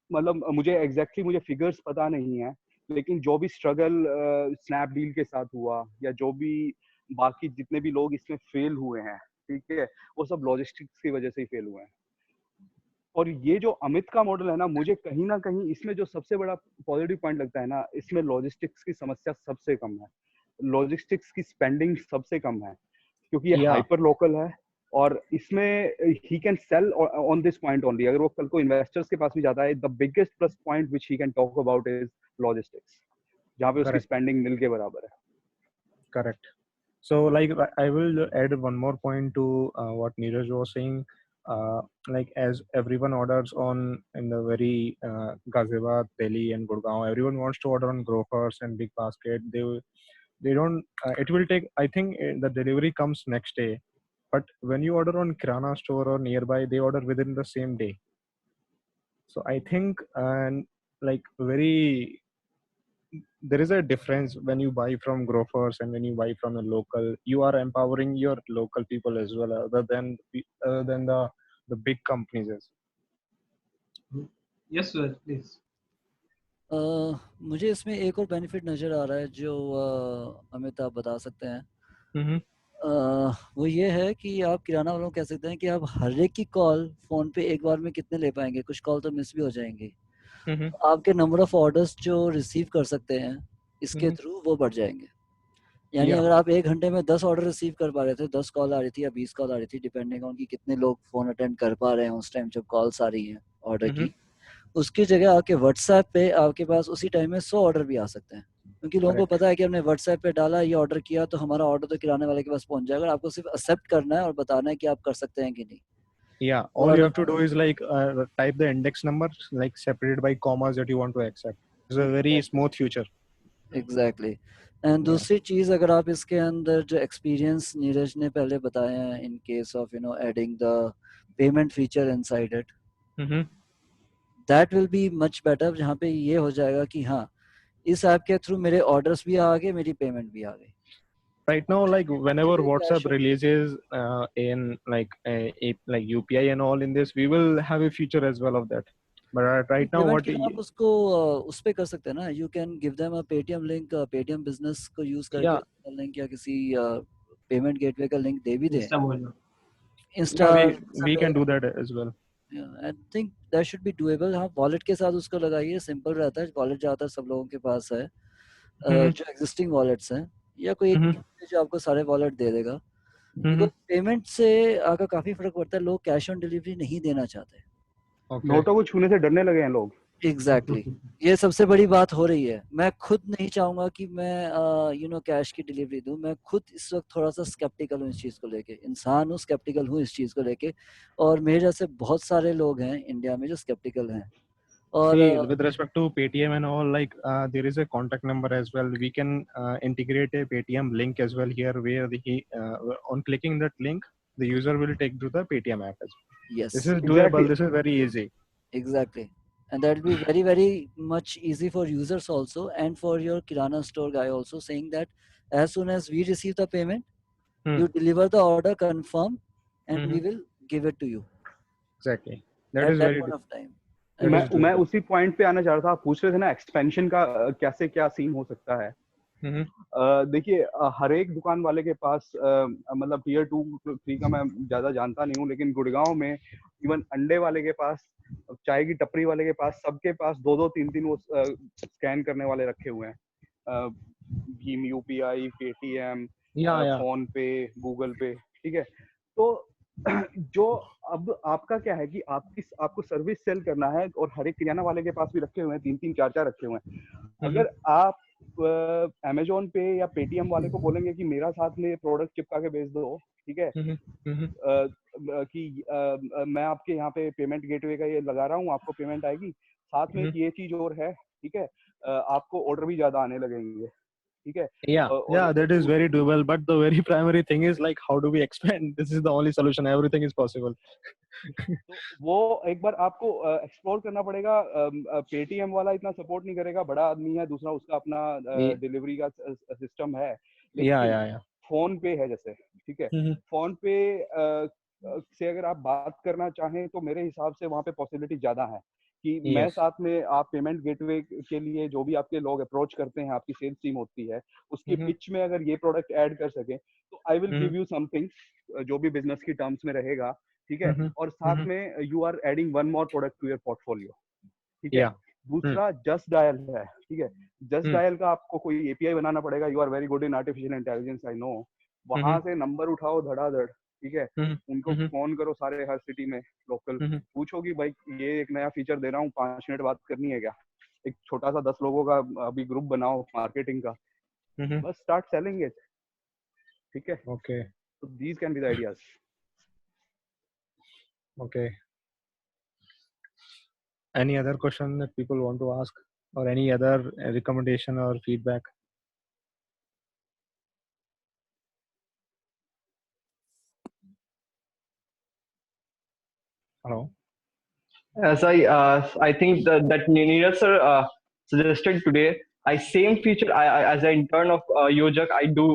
मतलब मुझे फिगर्स पता नहीं है, लेकिन जो भी स्ट्रगल स्नैपडील के साथ हुआ या जो भी बाकी जितने भी लोग इसमें फेल हुए हैं, ठीक है, वो सब लॉजिस्टिक्स की वजह से ही फेल हुए हैं। और ये जो अमित का मॉडल है ना, मुझे कहीं ना कहीं इसमें जो सबसे बड़ा पॉजिटिव पॉइंट लगता है ना, इसमें लॉजिस्टिक्स की समस्या सबसे कम है, लॉजिस्टिक्स की स्पेंडिंग सबसे कम है, क्योंकि ये Yeah. हाइपर लोकल है। और इसमें he can sell on this point only. अगर वो कल को इन्वेस्टर्स के पास भी जाता है, the biggest plus point which he can talk about is logistics, जहाँ पे उसकी Correct. स्पेंडिंग मिल के बराबर है। Correct. So, like, I will add one more point to what Neeraj was saying. Like, as everyone orders on in the very Ghaziabad, Delhi, and Gurgaon, everyone wants to order on Grofers and Big Basket. They don't. It will take. I think the delivery comes next day. But when you order on Kirana store or nearby, they order within the same day. So I think, and like very, there is a difference when you buy from grofers and when you buy from a local. You are empowering your local people as well, other than the big companies. Yes sir please. मुझे इसमें एक और बेनिफिट नज़र आ रहा है जो अमित आप बता सकते हैं। Mm-hmm. वो ये है कि आप किराना वालों को कह सकते हैं कि आप हर एक की कॉल फ़ोन पे एक बार में कितने ले पाएंगे, कुछ कॉल तो मिस भी हो जाएंगी। Mm-hmm. तो आपके नंबर ऑफ ऑर्डर्स जो रिसीव कर सकते हैं इसके Mhm. थ्रू वो बढ़ जाएंगे। यानी Yeah. अगर आप 1 घंटे में 10 ऑर्डर रिसीव कर पा रहे थे, 10 कॉल आ रही थी या 20 कॉल आ रही थी, डिपेंडिंग ऑन कि कितने लोग फ़ोन अटेंड कर पा रहे हैं उस टाइम जब कॉल्स आ रही हैं ऑर्डर Mhm. की, उसकी जगह आपके व्हाट्सएप पे आपके पास उसी टाइम में 100 ऑर्डर भी आ सकते हैं, क्योंकि लोगों को Correct. पता है कि हमने व्हाट्सएप पे डाला, ये ऑर्डर किया, तो हमारा ऑर्डर तो किराने वाले के पास पहुंच जाएगा। आपको सिर्फ एक्सेप्ट करना है और बताना है कि आप कर सकते हैं कि नहीं। Yeah. All और you have to do is like type the index number, like separated by commas that you want to accept. It's a very smooth feature. Exactly. And दूसरी चीज, अगर आप इसके अंदर जो एक्सपीरियंस नीरज ने पहले बताया है in case of adding the payment feature inside it, Mm-hmm. That will be much better, जहाँ पे ये हो जाएगा कि हाँ इस ऐप के थ्रू मेरे ऑर्डर्स भी आ गए, मेरी पेमेंट भी आ गई। Right now, like whenever Cash WhatsApp on- releases in like like UPI and all in this, we will have a feature as well of that. But right now, payment what के लिए आप उसको उस पे कर सकते हैं ना, you can give them a Paytm link, Paytm business को यूज yeah, करके लिंक या किसी पेमेंट गेटवे का लिंक दे भी दें। Insta mojo. Insta we can do that as well. I think that should be doable. हाँ, वॉलेट के साथ उसको लगाइए, सिंपल रहता है। वॉलेट ज्यादातर सब लोगों के पास है, जो एग्जिस्टिंग वॉलेट्स हैं, या कोई एक Mhm. kit है जो आपको सारे वॉलेट दे देगा। Mhm. बिकॉज पेमेंट से आपका काफी फर्क पड़ता है, लोग कैश ऑन डिलीवरी नहीं देना चाहते। Okay. नोटों को छूने से डरने लगे हैं लोग। एग्जैक्टली ये सबसे बड़ी बात हो रही है। मैं खुद नहीं चाहूंगा कि मैं कैश की डिलीवरी दूं। मैं खुद इस वक्त थोड़ा सा स्केप्टिकल हूँ इस चीज को लेके, इंसान हूँ, स्केप्टिकल हूँ इस चीज को लेके। और मेरे जैसे बहुत सारे लोग हैं इंडिया में जो स्केप्टिकल हैं। और See, with respect to Paytm and all, like there is a contact number as well. We can integrate a Paytm link as well here, where on clicking that link, the user will take to the Paytm app as well. Yes This is Exactly. doable. This is very easy. Exactly and that will be very very much easy for users also, and for your kirana store guy also, saying that as soon as we receive the payment, Hmm. you deliver the order, confirm, and we Mhm. will give it to you Exactly. That at is that very. point of time. That मैं is doable. मैं उसी पॉइंट पे आना चाह रहा था। आप पूछ रहे थे ना एक्सपेंशन का कैसे क्या सीन हो सकता है। Mhm. देखिए हर एक दुकान वाले के पास मतलब टियर 2-3 का मैं ज्यादा जानता नहीं हूँ, लेकिन गुड़गांव में इवन अंडे वाले के पास, चाय की टपरी वाले के पास, सबके पास 2-2 3-3 वो स्कैन करने वाले रखे हुए हैं। Bhim UPI, Paytm, Yeah. Phone पे, गूगल पे, ठीक है। तो जो अब आपका क्या है कि आपको सर्विस सेल करना है, और हर एक किराना वाले के पास भी रखे हुए हैं, 3-3 4-4 रखे हुए हैं। अगर आप अमेजोन पे या पेटीएम वाले को बोलेंगे कि मेरा साथ में प्रोडक्ट चिपका के भेज दो, ठीक है, Mhm. Mhm. कि मैं आपके यहाँ पे पेमेंट गेटवे का ये लगा रहा हूँ, आपको पेमेंट आएगी, साथ में Mhm. ये चीज और है, ठीक है, आपको ऑर्डर भी ज्यादा आने लगेंगे, ठीक है। Yeah. और Yeah. That is very doable. But the very primary thing is like, how do we expand? This is the only solution. Everything is possible. तो वो एक बार आपको एक्सप्लोर करना पड़ेगा। पेटीएम वाला इतना सपोर्ट नहीं करेगा, बड़ा आदमी है, दूसरा उसका अपना Ye- डिलीवरी का सिस्टम है, Yeah. लेकिन Yeah. फोन पे है जैसे, ठीक है, Mhm. फोन पे से अगर आप बात करना चाहें तो मेरे हिसाब से वहाँ पे पॉसिबिलिटी ज्यादा है कि मैं Yes. साथ में, आप पेमेंट गेटवे के लिए जो भी आपके लोग अप्रोच करते हैं, आपकी सेल्स टीम होती है, उसकी Mhm. पिच में अगर ये प्रोडक्ट ऐड कर सके तो I will give Mhm. You something जो भी बिजनेस की टर्म्स में रहेगा, ठीक है। Mhm. और साथ Mhm. में you are adding one more product to your portfolio, ठीक है। Yeah. दूसरा जस्ट डायल है, ठीक है। Just Hmm. डायल का आपको कोई एपीआई बनाना पड़ेगा। You are very good in artificial intelligence, I know. वहां से नंबर उठाओ धड़ाधड़, ठीक है, Mhm. उनको Mhm. फोन करो सारे, हर सिटी में लोकल, Mhm. पूछो कि भाई ये एक नया फीचर दे रहा हूँ, 5 मिनट बात करनी है क्या। एक छोटा सा 10 लोगों का अभी ग्रुप बनाओ मार्केटिंग का, Mhm. बस स्टार्ट सेलिंग इट, ठीक है। Okay. तो these can be the ideas. Okay. Any other question that people want to ask, or any other recommendation or feedback? Hello. As I think that Neeraj sir suggested today, I same feature as an intern of Yojak, I do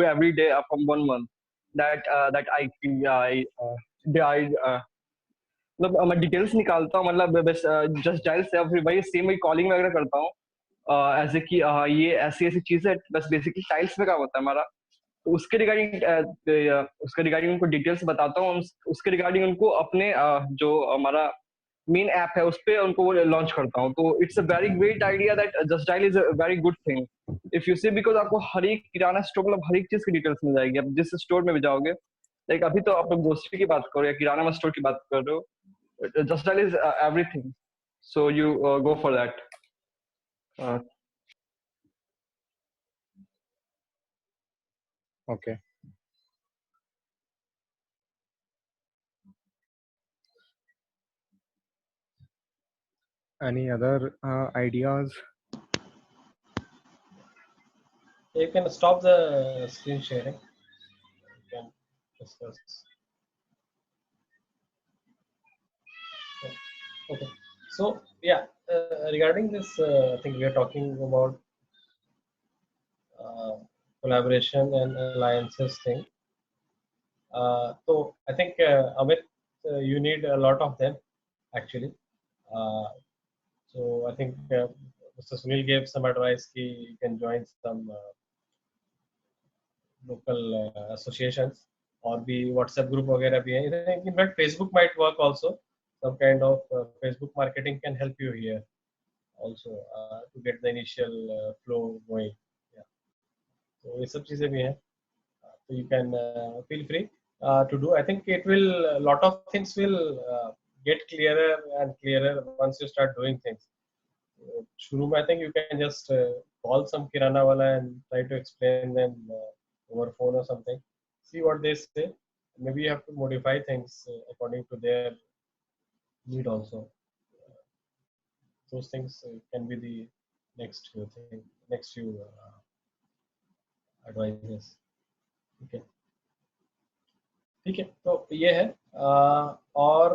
every day from 1 month. That मतलब मैं डिटेल्स निकालता हूँ, मतलब बस जस्ट डायल से फिर वही सेम वही कॉलिंग वगैरह करता हूँ, ऐसे कि ये ऐसी ऐसी चीजें बस बेसिकली टाइल्स में काम होता है हमारा। तो उसके रिगार्डिंग उनको डिटेल्स बताता हूँ, उसके रिगार्डिंग उनको अपने जो हमारा मेन ऐप है उस पे उनको वो लॉन्च करता हूँ। तो it's a very great idea that Just Dial is a very good thing if you see, because आपको हर एक किराना स्टोर मतलब हर एक चीज की डिटेल्स मिल जाएगी। आप जिस स्टोर में भी जाओगे, लाइक अभी तो आप लोग ग्रोसरी की बात करो या किराना स्टोर की बात कर रहे हो, just Dial is everything, so you go for that. Okay. Any other ideas? You can stop the screen sharing. You can discuss. Okay. So yeah, regarding this thing we are talking about collaboration and alliances thing. So I think Amit, you need a lot of them actually. So I think Mr. Sunil gave some advice. You can join some local associations or be WhatsApp group वगैरह भी है. In fact, Facebook might work also. Some kind of Facebook marketing can help you here also to get the initial flow going. Yeah. So ये सब चीजें भी हैं. So you can feel free to do. I think it will, a lot of things will get clearer and clearer once you start doing things. शुरू में I think you can just call some kirana wala and try to explain them over phone or something. See what they say. Maybe you have to modify things according to their need also. Those things can be the next few thing, next few advices. Okay. ठीक है, तो ये है और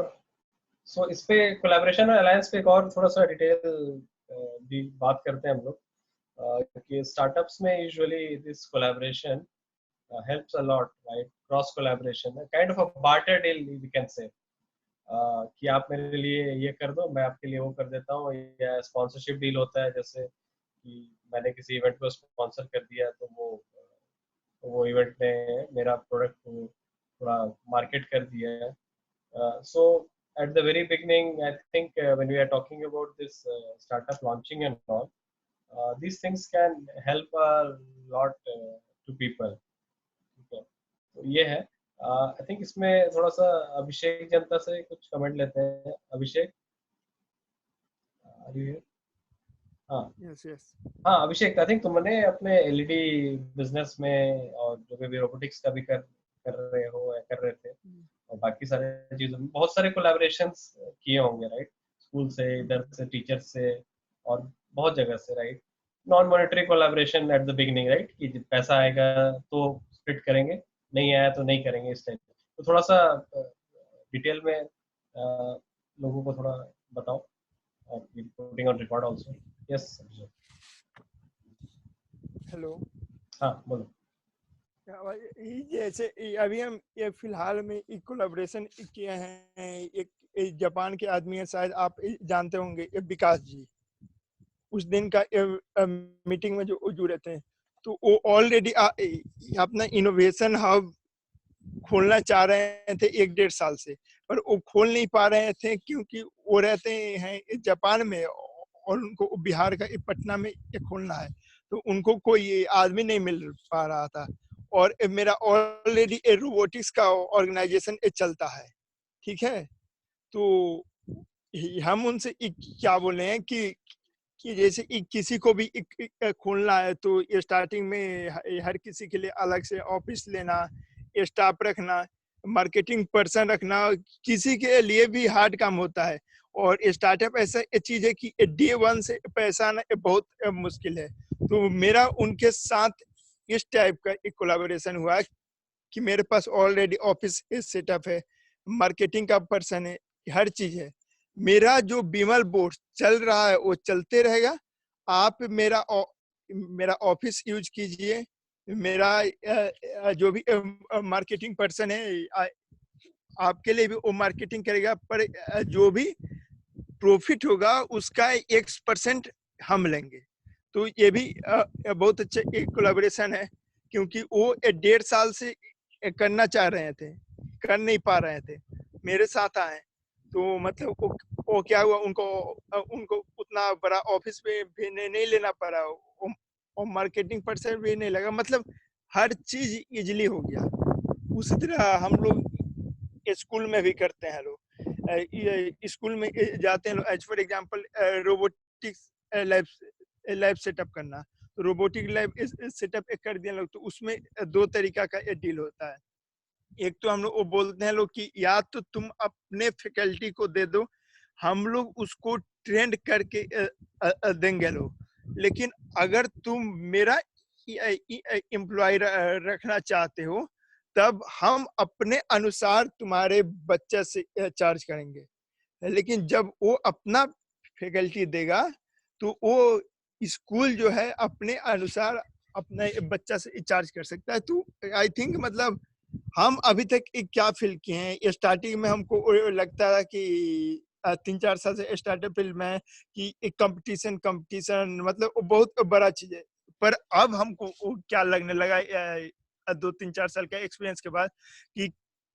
सो इस पे कोलैबोरेशन और अलायंस पे एक और थोड़ा सा डिटेल भी बात करते हैं हम लोग कि स्टार्टअप्स में usually this collaboration helps a lot, right? Cross collaboration, kind of a barter deal we can say. कि आप मेरे लिए ये कर दो, मैं आपके लिए वो कर देता हूँ, या स्पॉन्सरशिप डील होता है, जैसे कि मैंने किसी इवेंट को स्पॉन्सर कर दिया तो वो इवेंट ने मेरा प्रोडक्ट को थोड़ा मार्केट कर दिया है. So at the very beginning, I think when we are talking about this startup launching and all, these things can help a lot to people. Okay. तो ये है. आई थिंक इसमें थोड़ा सा अभिषेक जनता से कुछ कमेंट लेते हैं. अभिषेक, हाँ हाँ अभिषेक, आई थिंक तुमने अपने एलईडी बिजनेस में और जो भी रोबोटिक्स का भी कर रहे हो या कर रहे थे, और बाकी सारे चीजों में बहुत सारे कोलैबोरेशंस किए होंगे, राइट? स्कूल से, इधर से, टीचर से, और बहुत जगह से, right? Non monetary collaboration at the beginning, right? कि जब पैसा आएगा तो स्प्लिट करेंगे, नहीं आया तो नहीं करेंगे, इस टाइप. तो थोड़ा सा डिटेल में लोगों को थोड़ा बताओ, और putting on record also. Yes hello. हाँ बोलो. जैसे अभी हम ये फिलहाल में एक कोलैबोरेशन किए हैं, एक जापान के आदमी है, शायद आप जानते होंगे, विकास जी. उस दिन का मीटिंग में जो जुड़े थे, तो वो ऑलरेडी अपना इनोवेशन हब खोलना चाह रहे थे 1-1.5 साल से, पर वो खोल नहीं पा रहे थे क्योंकि वो रहते हैं जापान में और उनको बिहार का पटना में खोलना है, तो उनको कोई आदमी नहीं मिल पा रहा था. और मेरा ऑलरेडी रोबोटिक्स का ऑर्गेनाइजेशन चलता है, ठीक है? तो हम उनसे क्या बोले हैं कि जैसे किसी को भी खोलना है तो स्टार्टिंग में हर किसी के लिए अलग से ऑफिस लेना, स्टाफ रखना, मार्केटिंग पर्सन रखना, किसी के लिए भी हार्ड काम होता है. और स्टार्टअप ऐसा चीज है कि डे 1 से पैसा आना बहुत मुश्किल है. तो मेरा उनके साथ इस टाइप का एक कोलैबोरेशन हुआ कि मेरे पास ऑलरेडी ऑफिस सेटअप है, मार्केटिंग का पर्सन है, हर चीज है. मेरा जो बिमल बोर्ड चल रहा है वो चलते रहेगा. आप मेरा ऑफिस यूज कीजिए, मेरा जो भी मार्केटिंग पर्सन है आपके लिए भी वो मार्केटिंग करेगा, पर जो भी प्रॉफिट होगा उसका X% हम लेंगे. तो ये भी बहुत अच्छा एक कोलैबोरेशन है, क्योंकि वो 1.5 साल से करना चाह रहे थे, कर नहीं पा रहे थे, मेरे साथ आए. तो मतलब वो क्या हुआ, उनको उतना बड़ा ऑफिस भी नहीं लेना पड़ा, और मार्केटिंग पर्सन भी नहीं लगा, मतलब हर चीज इजीली हो गया. उसी तरह हम लोग स्कूल में भी करते हैं. लोग स्कूल में जाते हैं, as for example robotics lab setup करना, तो रोबोटिक लैब सेटअप कर दिया लोग, तो उसमें 2 तरीका का डील होता है. एक तो हम लोग वो बोलते हैं लोग कि या तो तुम अपने फैकल्टी को दे दो, हम लोग उसको ट्रेंड करके देंगे लोग, लेकिन अगर तुम मेरा एम्प्लॉय रखना चाहते हो तब हम अपने अनुसार तुम्हारे बच्चे से चार्ज करेंगे. लेकिन जब वो अपना फैकल्टी देगा तो वो स्कूल जो है अपने अनुसार अपने बच्चा से चार्ज कर सकता है. तो आई थिंक मतलब हम अभी तक क्या फील किए हैं, स्टार्टिंग में हमको लगता था कि 3-4 साल से स्टार्टअप फील्ड में कि एक कंपटीशन मतलब वो बहुत बड़ा चीज है, पर अब हमको क्या लगने लगा 2-3-4 साल का एक्सपीरियंस के बाद कि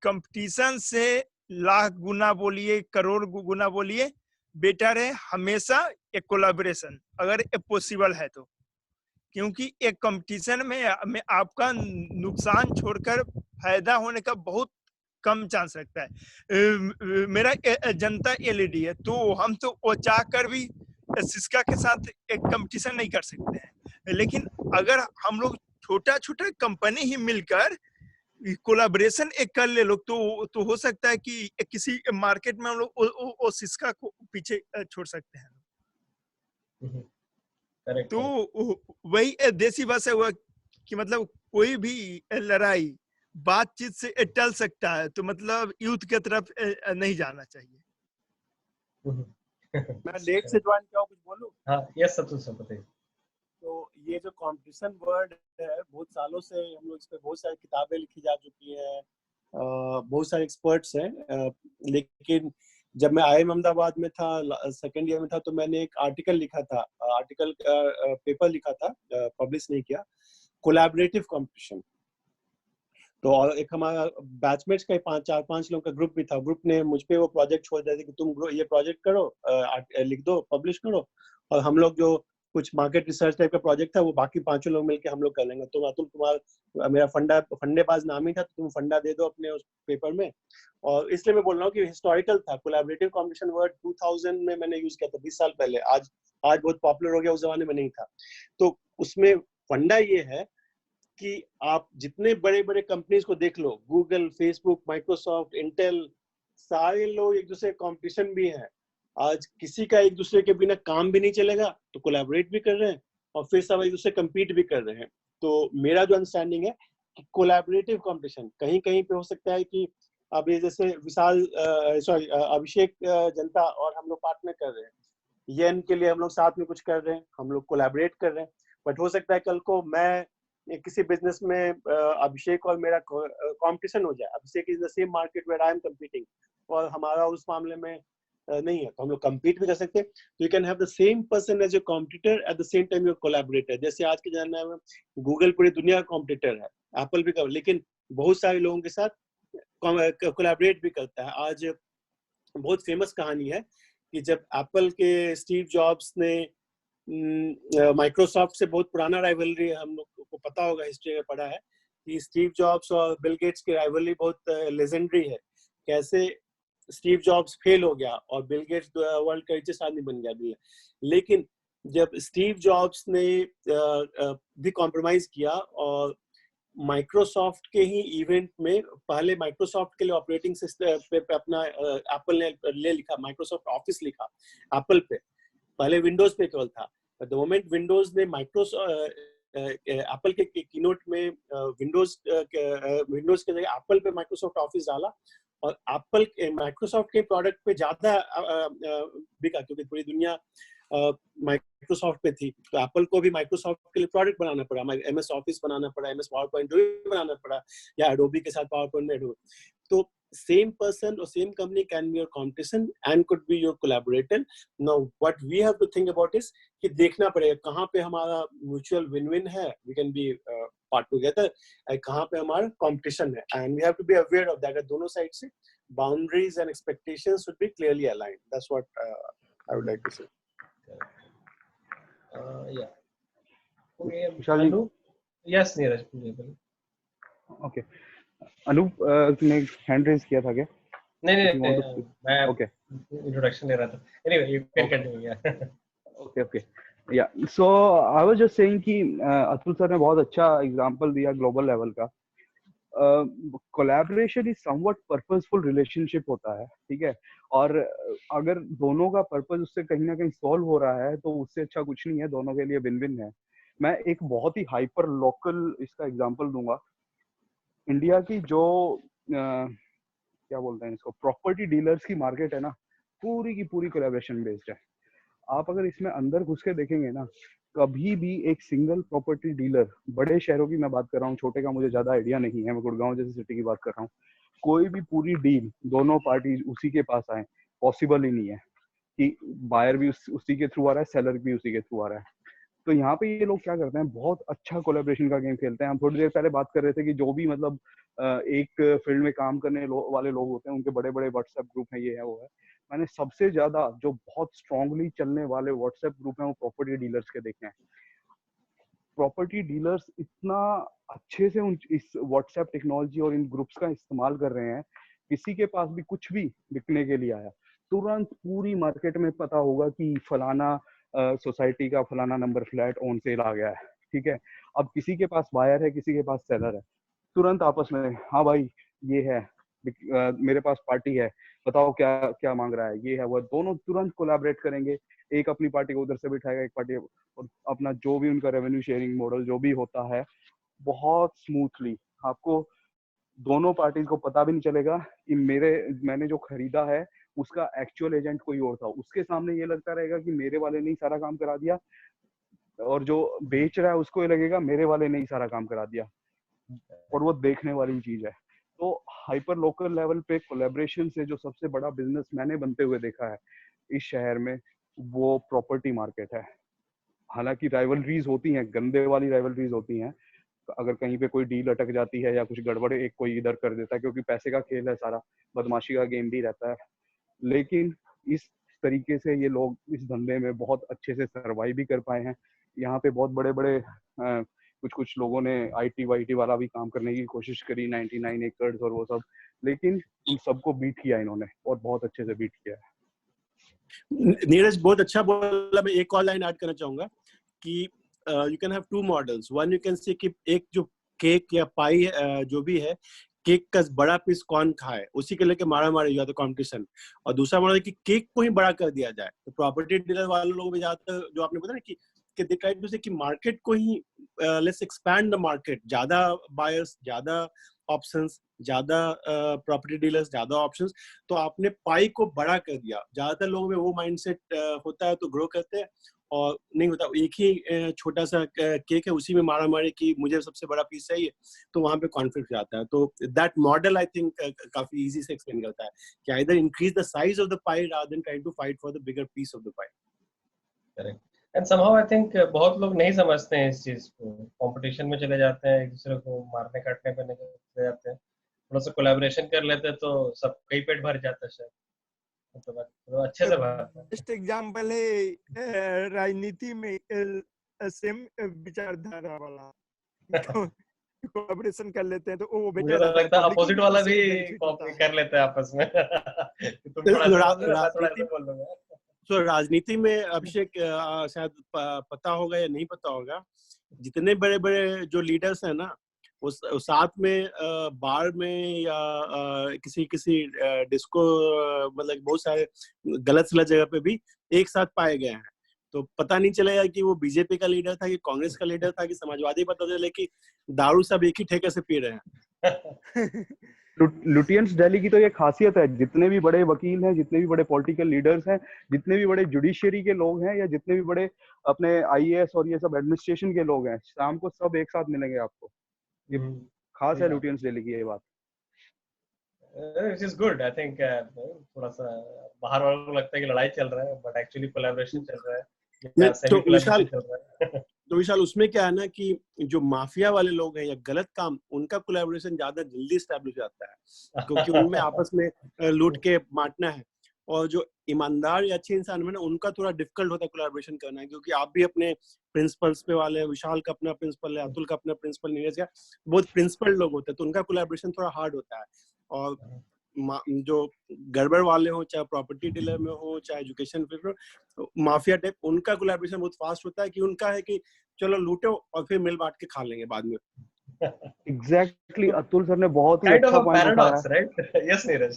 कंपटीशन से लाख गुना बोलिए, करोड़ गुना बोलिए, बेटर है हमेशा एक कोलैबोरेशन, अगर ये पॉसिबल है तो. क्योंकि एक कंपटीशन में आपका नुकसान छोड़कर फायदा होने का बहुत कम चांस रहता है. मेरा जनता एलईडी है, तो हम तो वो चाह कर भी सिस्का के साथ एक कंपटीशन नहीं कर सकते हैं, लेकिन अगर हम लोग छोटा छोटा कंपनी ही मिलकर कोलाबरेशन एक कर ले लोग तो हो सकता है कि किसी मार्केट में हम लोग सिस्का को पीछे छोड़ सकते हैं। करेक्ट तो वही देसी भाषा हुआ कि मतलब कोई भी लड़ाई बातचीत से टल सकता है, तो मतलब युद्ध की तरफ नहीं जाना चाहिए। मैं लेट से ज्वाइन किया हूं, कुछ बोलूं? हाँ यस सब बताइए। तो ये जो कंपटीशन वर्ड है, बहुत सालों से हम लोग इस पे बहुत सारी किताबें लिखी जा चुकी है, बहुत सारे एक्सपर्ट्स हैं, लेकिन जब मैं IIM अहमदाबाद में था, सेकेंड ईयर में था, तो मैंने एक आर्टिकल लिखा था, पेपर लिखा था, पब्लिश नहीं किया, कोलैबोरेटिव कंपटीशन। तो और एक हमारा बैचमेट्स का 4-5 लोगों का ग्रुप भी था, ग्रुप ने मुझ पे वो प्रोजेक्ट छोड़ दिया था कि तुम ये प्रोजेक्ट करो, लिख दो, पब्लिश करो, और हम लोग जो कुछ मार्केट रिसर्च टाइप का प्रोजेक्ट था वो बाकी 5 लोग मिलकर हम लोग कर लेंगे। तो अतुल कुमार मेरा फंडेबाज नाम ही था, तो तुम फंडा दे दो अपने उस पेपर में। और इसलिए मैं बोल रहा हूँ कि हिस्टोरिकल था, कोलैबोरेटिव कंपटीशन वर्ड 2000 में मैंने यूज किया था, 20 साल पहले। आज बहुत पॉपुलर हो गया, उस जमाने में नहीं था। तो उसमें फंडा ये है कि आप जितने बड़े बड़े कंपनीज को देख लो, गूगल, फेसबुक, माइक्रोसॉफ्ट, इंटेल, सारे लोग एक दूसरे कंपटीशन भी है। आज किसी का एक दूसरे के बिना काम भी नहीं चलेगा, तो कोलैबोरेट भी कर रहे हैं और फिर सब एक दूसरे कम्पीट भी कर रहे हैं। तो मेरा जो अंडरस्टैंडिंग है कि कोलैबोरेटिव कंपटीशन कहीं कहीं पे हो सकता है कि अभी जैसे अभिषेक जनता और हम लोग पार्टनर कर रहे हैं, येन के लिए हम लोग साथ में कुछ कर रहे हैं, हम लोग कोलैबोरेट कर रहे हैं। बट हो सकता है कल को मैं किसी बिजनेस में अभिषेक और मेरा कंपटीशन हो जाए, Abhishek is the same market where I am competing, और हमारा उस मामले में नहीं है, तो हम लोग कम्पीट भी कर सकते हैं। तो you can have the same person as your competitor at the same time your collaborator. जैसे आज के जमाने में गूगल पूरी दुनिया का कॉम्पिटिटर है, एप्पल भी, लेकिन बहुत सारे लोगों के साथ कोलैबोरेट भी करता है। आज बहुत फेमस कहानी है कि जब एप्पल के स्टीव जॉब्स ने माइक्रोसॉफ्ट से, बहुत पुराना राइवलरी है, हम लोग को पता होगा, हिस्ट्री में पढ़ा है कि स्टीव जॉब्स और बिल गेट्स की राइवलरी बहुत लेजेंडरी है। कैसे स्टीव जॉब्स फेल हो गया और बिल गेट्स वर्ल्ड का रिचेस्ट आदमी बन गया। लेकिन जब स्टीव जॉब्स ने भी कॉम्प्रोमाइज किया और माइक्रोसॉफ्ट के ही इवेंट में, पहले माइक्रोसॉफ्ट के लिए ऑपरेटिंग सिस्टम पे अपना एप्पल ने ले लिखा, माइक्रोसॉफ्ट ऑफिस लिखा एप्पल पे, पहले विंडोज पे केवल था। द मोमेंट विंडोज ने एप्पल के कीनोट में विंडोज के जगह एप्पल पे माइक्रोसॉफ्ट ऑफिस डाला, और एप्पल माइक्रोसॉफ्ट के प्रोडक्ट पे ज्यादा बिका, क्योंकि पूरी दुनिया माइक्रोसॉफ्ट पे थी। तो एप्पल को भी माइक्रोसॉफ्ट के लिए प्रोडक्ट बनाना पड़ा, MS ऑफिस बनाना पड़ा, MS पावरपॉइंट बनाना पड़ा, या एडोबी के साथ पावरपॉइंट में एडोबी। तो same person or same company can be your competition and could be your collaborator. Now what we have to think about is कि देखना पड़ेगा कहाँ पे हमारा mutual win-win है, we can be part together, कहाँ पे हमारा competition है, and we have to be aware of that. दोनों साइड से boundaries and expectations should be clearly aligned. That's what I would like to say. Yeah. Okay. Vishal ji. Yes, Neeraj, please. Okay, Anoop ने हैंड रेज किया था क्या? नहीं, मैं ओके, इंट्रोडक्शन दे रहा था। Anyway, you can continue. Yeah. Okay, या सो आई वाज जस्ट सेइंग कि अतुल सर ने बहुत अच्छा एग्जांपल दिया ग्लोबल लेवल का। Collaboration is somewhat purposeful relationship होता है, ठीक है, और अगर दोनों का पर्पस उससे कहीं ना कहीं सॉल्व हो रहा है तो उससे अच्छा कुछ नहीं है, दोनों के लिए विन विन है। मैं एक बहुत ही हाइपर लोकल इसका एग्जांपल दूंगा। इंडिया की जो क्या बोलते हैं इसको, प्रॉपर्टी डीलर्स की मार्केट है ना, पूरी की पूरी कोलैबोरेशन बेस्ड है। आप अगर इसमें अंदर घुस के देखेंगे ना, कभी भी एक सिंगल प्रॉपर्टी डीलर, बड़े शहरों की मैं बात कर रहा हूँ, छोटे का मुझे ज्यादा आइडिया नहीं है, मैं गुड़गांव जैसी सिटी की बात कर रहा हूँ, कोई भी पूरी डील दोनों पार्टी उसी के पास आए, पॉसिबल ही नहीं है कि बायर भी उसी के थ्रू आ रहा है, सेलर भी उसी के थ्रू आ रहा है। तो यहाँ पे ये लोग क्या करते हैं, बहुत अच्छा कोलैबोरेशन का गेम खेलते हैं। हम थोड़ी देर पहले बात कर रहे थे कि जो भी मतलब एक फील्ड में काम करने वाले लोग होते हैं, उनके बड़े बड़े व्हाट्सएप ग्रुप हैं, ये है वो है। मैंने सबसे ज्यादा जो बहुत स्ट्रांगली चलने वाले व्हाट्सएप ग्रुप हैं वो प्रॉपर्टी डीलर्स के देखे हैं। प्रॉपर्टी डीलर्स इतना अच्छे से इस व्हाट्सएप टेक्नोलॉजी और इन ग्रुप्स का इस्तेमाल कर रहे हैं, किसी के पास भी कुछ भी बिकने के लिए आया, तुरंत पूरी मार्केट में पता होगा कि फलाना सोसाइटी का फलाना नंबर फ्लैट ऑन सेल आ गया है, ठीक है। अब किसी के पास बायर है, किसी के पास सेलर है, तुरंत आपस में हाँ भाई ये है, मेरे पास पार्टी है, बताओ क्या क्या मांग रहा है, ये है वो, दोनों तुरंत कोलैबोरेट करेंगे, एक अपनी पार्टी को उधर से बिठाएगा, एक पार्टी, और अपना जो भी उनका रेवेन्यू शेयरिंग मॉडल जो भी होता है बहुत स्मूथली, आपको दोनों पार्टीज को पता भी नहीं चलेगा कि मैंने जो खरीदा है उसका एक्चुअल एजेंट कोई और था, उसके सामने ये लगता रहेगा कि मेरे वाले ने ही सारा काम करा दिया, और जो बेच रहा है उसको ये लगेगा मेरे वाले ने ही सारा काम करा दिया, और वो देखने वाली चीज है। तो हाइपर लोकल लेवल पे कोलैबोरेशन से जो सबसे बड़ा बिजनेस मैंने बनते हुए देखा है इस शहर में, वो प्रॉपर्टी मार्केट है। हालांकि राइवलरीज होती हैं, गंदे वाली राइवलरीज होती हैं, अगर कहीं पे कोई डील अटक जाती है या कुछ गड़बड़ एक कोई इधर कर देता है, क्योंकि पैसे का खेल है सारा, बदमाशी का गेम भी रहता है, लेकिन इस तरीके से ये लोग इस धंधे में बहुत अच्छे से सर्वाइव भी कर पाए हैं। यहाँ पे बहुत बड़े बड़े कुछ लोगों ने आईटी वाईटी वाला भी काम करने की कोशिश करी, 99 एकर्स और वो सब, लेकिन उन सबको बीट किया इन्होंने, और बहुत अच्छे से बीट किया है। नीरज बहुत अच्छा बोला। मैं एक और लाइन ऐड करना चाहूंगा कि you can have two models. One, you can say कि एक जो केक या पाई जो भी है, केक का बड़ा पीस कौन खाए, उसी के लेके मारा मारी या तो कॉम्पिटिशन। और दूसरा मॉडल कि केक को ही बड़ा कर दिया जाए। तो प्रॉपर्टी डीलर वाले लोग भी ज्यादातर, जो आपने बताया ना कि दे ट्राई टू से कि मार्केट को ही लेट्स एक्सपैंड द मार्केट, ज्यादा बायर्स, ज्यादा ऑप्शंस, ज्यादा प्रॉपर्टी डीलर्स, ज्यादा ऑप्शंस, तो आपने पाई को बड़ा कर दिया। ज्यादातर लोगों में वो माइंडसेट होता है तो ग्रो करते हैं, और नहीं होता एक ही छोटा सा केक है उसी में मारा मारी कि मुझे सबसे बड़ा पीस चाहिए, तो वहां पे कॉन्फ्लिक्ट जाता है। तो दैट मॉडल आई थिंक काफी इजी से एक्सप्लेन करता है कि either increase the size of the pie rather than trying to fight for the bigger piece of the pie. Correct. And somehow I think बहुत लोग नहीं समझते हैं इस चीज को, कंपटीशन में चले जाते हैं, एक दूसरे को मारने काटने पे चले जाते हैं। थोड़ा सा कोलैबोरेशन कर लेते हैं तो सब कई पेट भर जाता है शायद, तो अच्छे से भरता है। बेस्ट एग्जांपल है राजनीति में सेम विचारधारा वाला कोलैबोरेशन कर लेते हैं तो वो मुझे बेटर तो रहता है, लगता है पब्लिक अपोजिट को वाला उससे भी बेनिफिट होता कॉपी है। कर लेते हैं आपस में तुम थोड़ा ऐसे बोल रहे हो, मैं थोड़ा ऐसे बोल लूंगा। तो राजनीति में अभिषेक शायद पता होगा या नहीं पता होगा, जितने बड़े बड़े जो लीडर्स हैं ना, उस साथ में बार में या किसी डिस्को, मतलब बहुत सारे गलत सलत जगह पे भी एक साथ पाए गए हैं। तो पता नहीं चलेगा कि वो बीजेपी का लीडर था कि कांग्रेस का लीडर था कि समाजवादी, पता चले कि दारू सब एक ही ठेके से पी रहे हैं। लुटियंस दिल्ली की तो ये खासियत है, जितने भी बड़े वकील हैं, जितने भी बड़े पॉलिटिकल लीडर्स हैं, जितने भी बड़े जुडिशियरी के लोग हैं, या जितने भी बड़े अपने आईएएस और ये सब एडमिनिस्ट्रेशन के लोग हैं, शाम को सब एक साथ मिलेंगे आपको। ये खास है लुटियंस दिल्ली की ये बात। Which is good, I think थोड़ा सा बाहर वालों को लगता है कि लड़ाई चल रहा है, बट एक्चुअली कोलैबोरेशन चल रहा है, या सेमी कोलैबोरेशन चल रहा है। तो विशाल, उसमें क्या है ना कि जो माफिया वाले लोग हैं या गलत काम, उनका कोलैबोरेशन ज्यादा जल्दी एस्टैब्लिश होता है, क्योंकि उनमें आपस में लूट के बांटना है। और जो ईमानदार या अच्छे इंसान है ना, उनका थोड़ा डिफिकल्ट होता है कोलैबोरेशन करना, क्योंकि आप भी अपने प्रिंसिपल्स पे वाले, विशाल का अपना प्रिंसिपल है, अतुल का अपना प्रिंसिपल, नीरज का, बहुत प्रिंसिपल लोग होते हैं, तो उनका कोलैबोरेशन थोड़ा हार्ड होता है। और जो गड़बड़ वाले हो, चाहे प्रॉपर्टी डीलर में हो, चाहे एजुकेशन फील्ड में, माफिया टाइप, उनका कोलैबोरेशन बहुत फास्ट होता है कि उनका है कि चलो लूटो और फिर मिल बांट के खा लेंगे बाद में। एग्जैक्टली अतुल सर ने बहुत ही Kind of अच्छा a पॉइंट उठाया paradox, right? Yes, नीरज।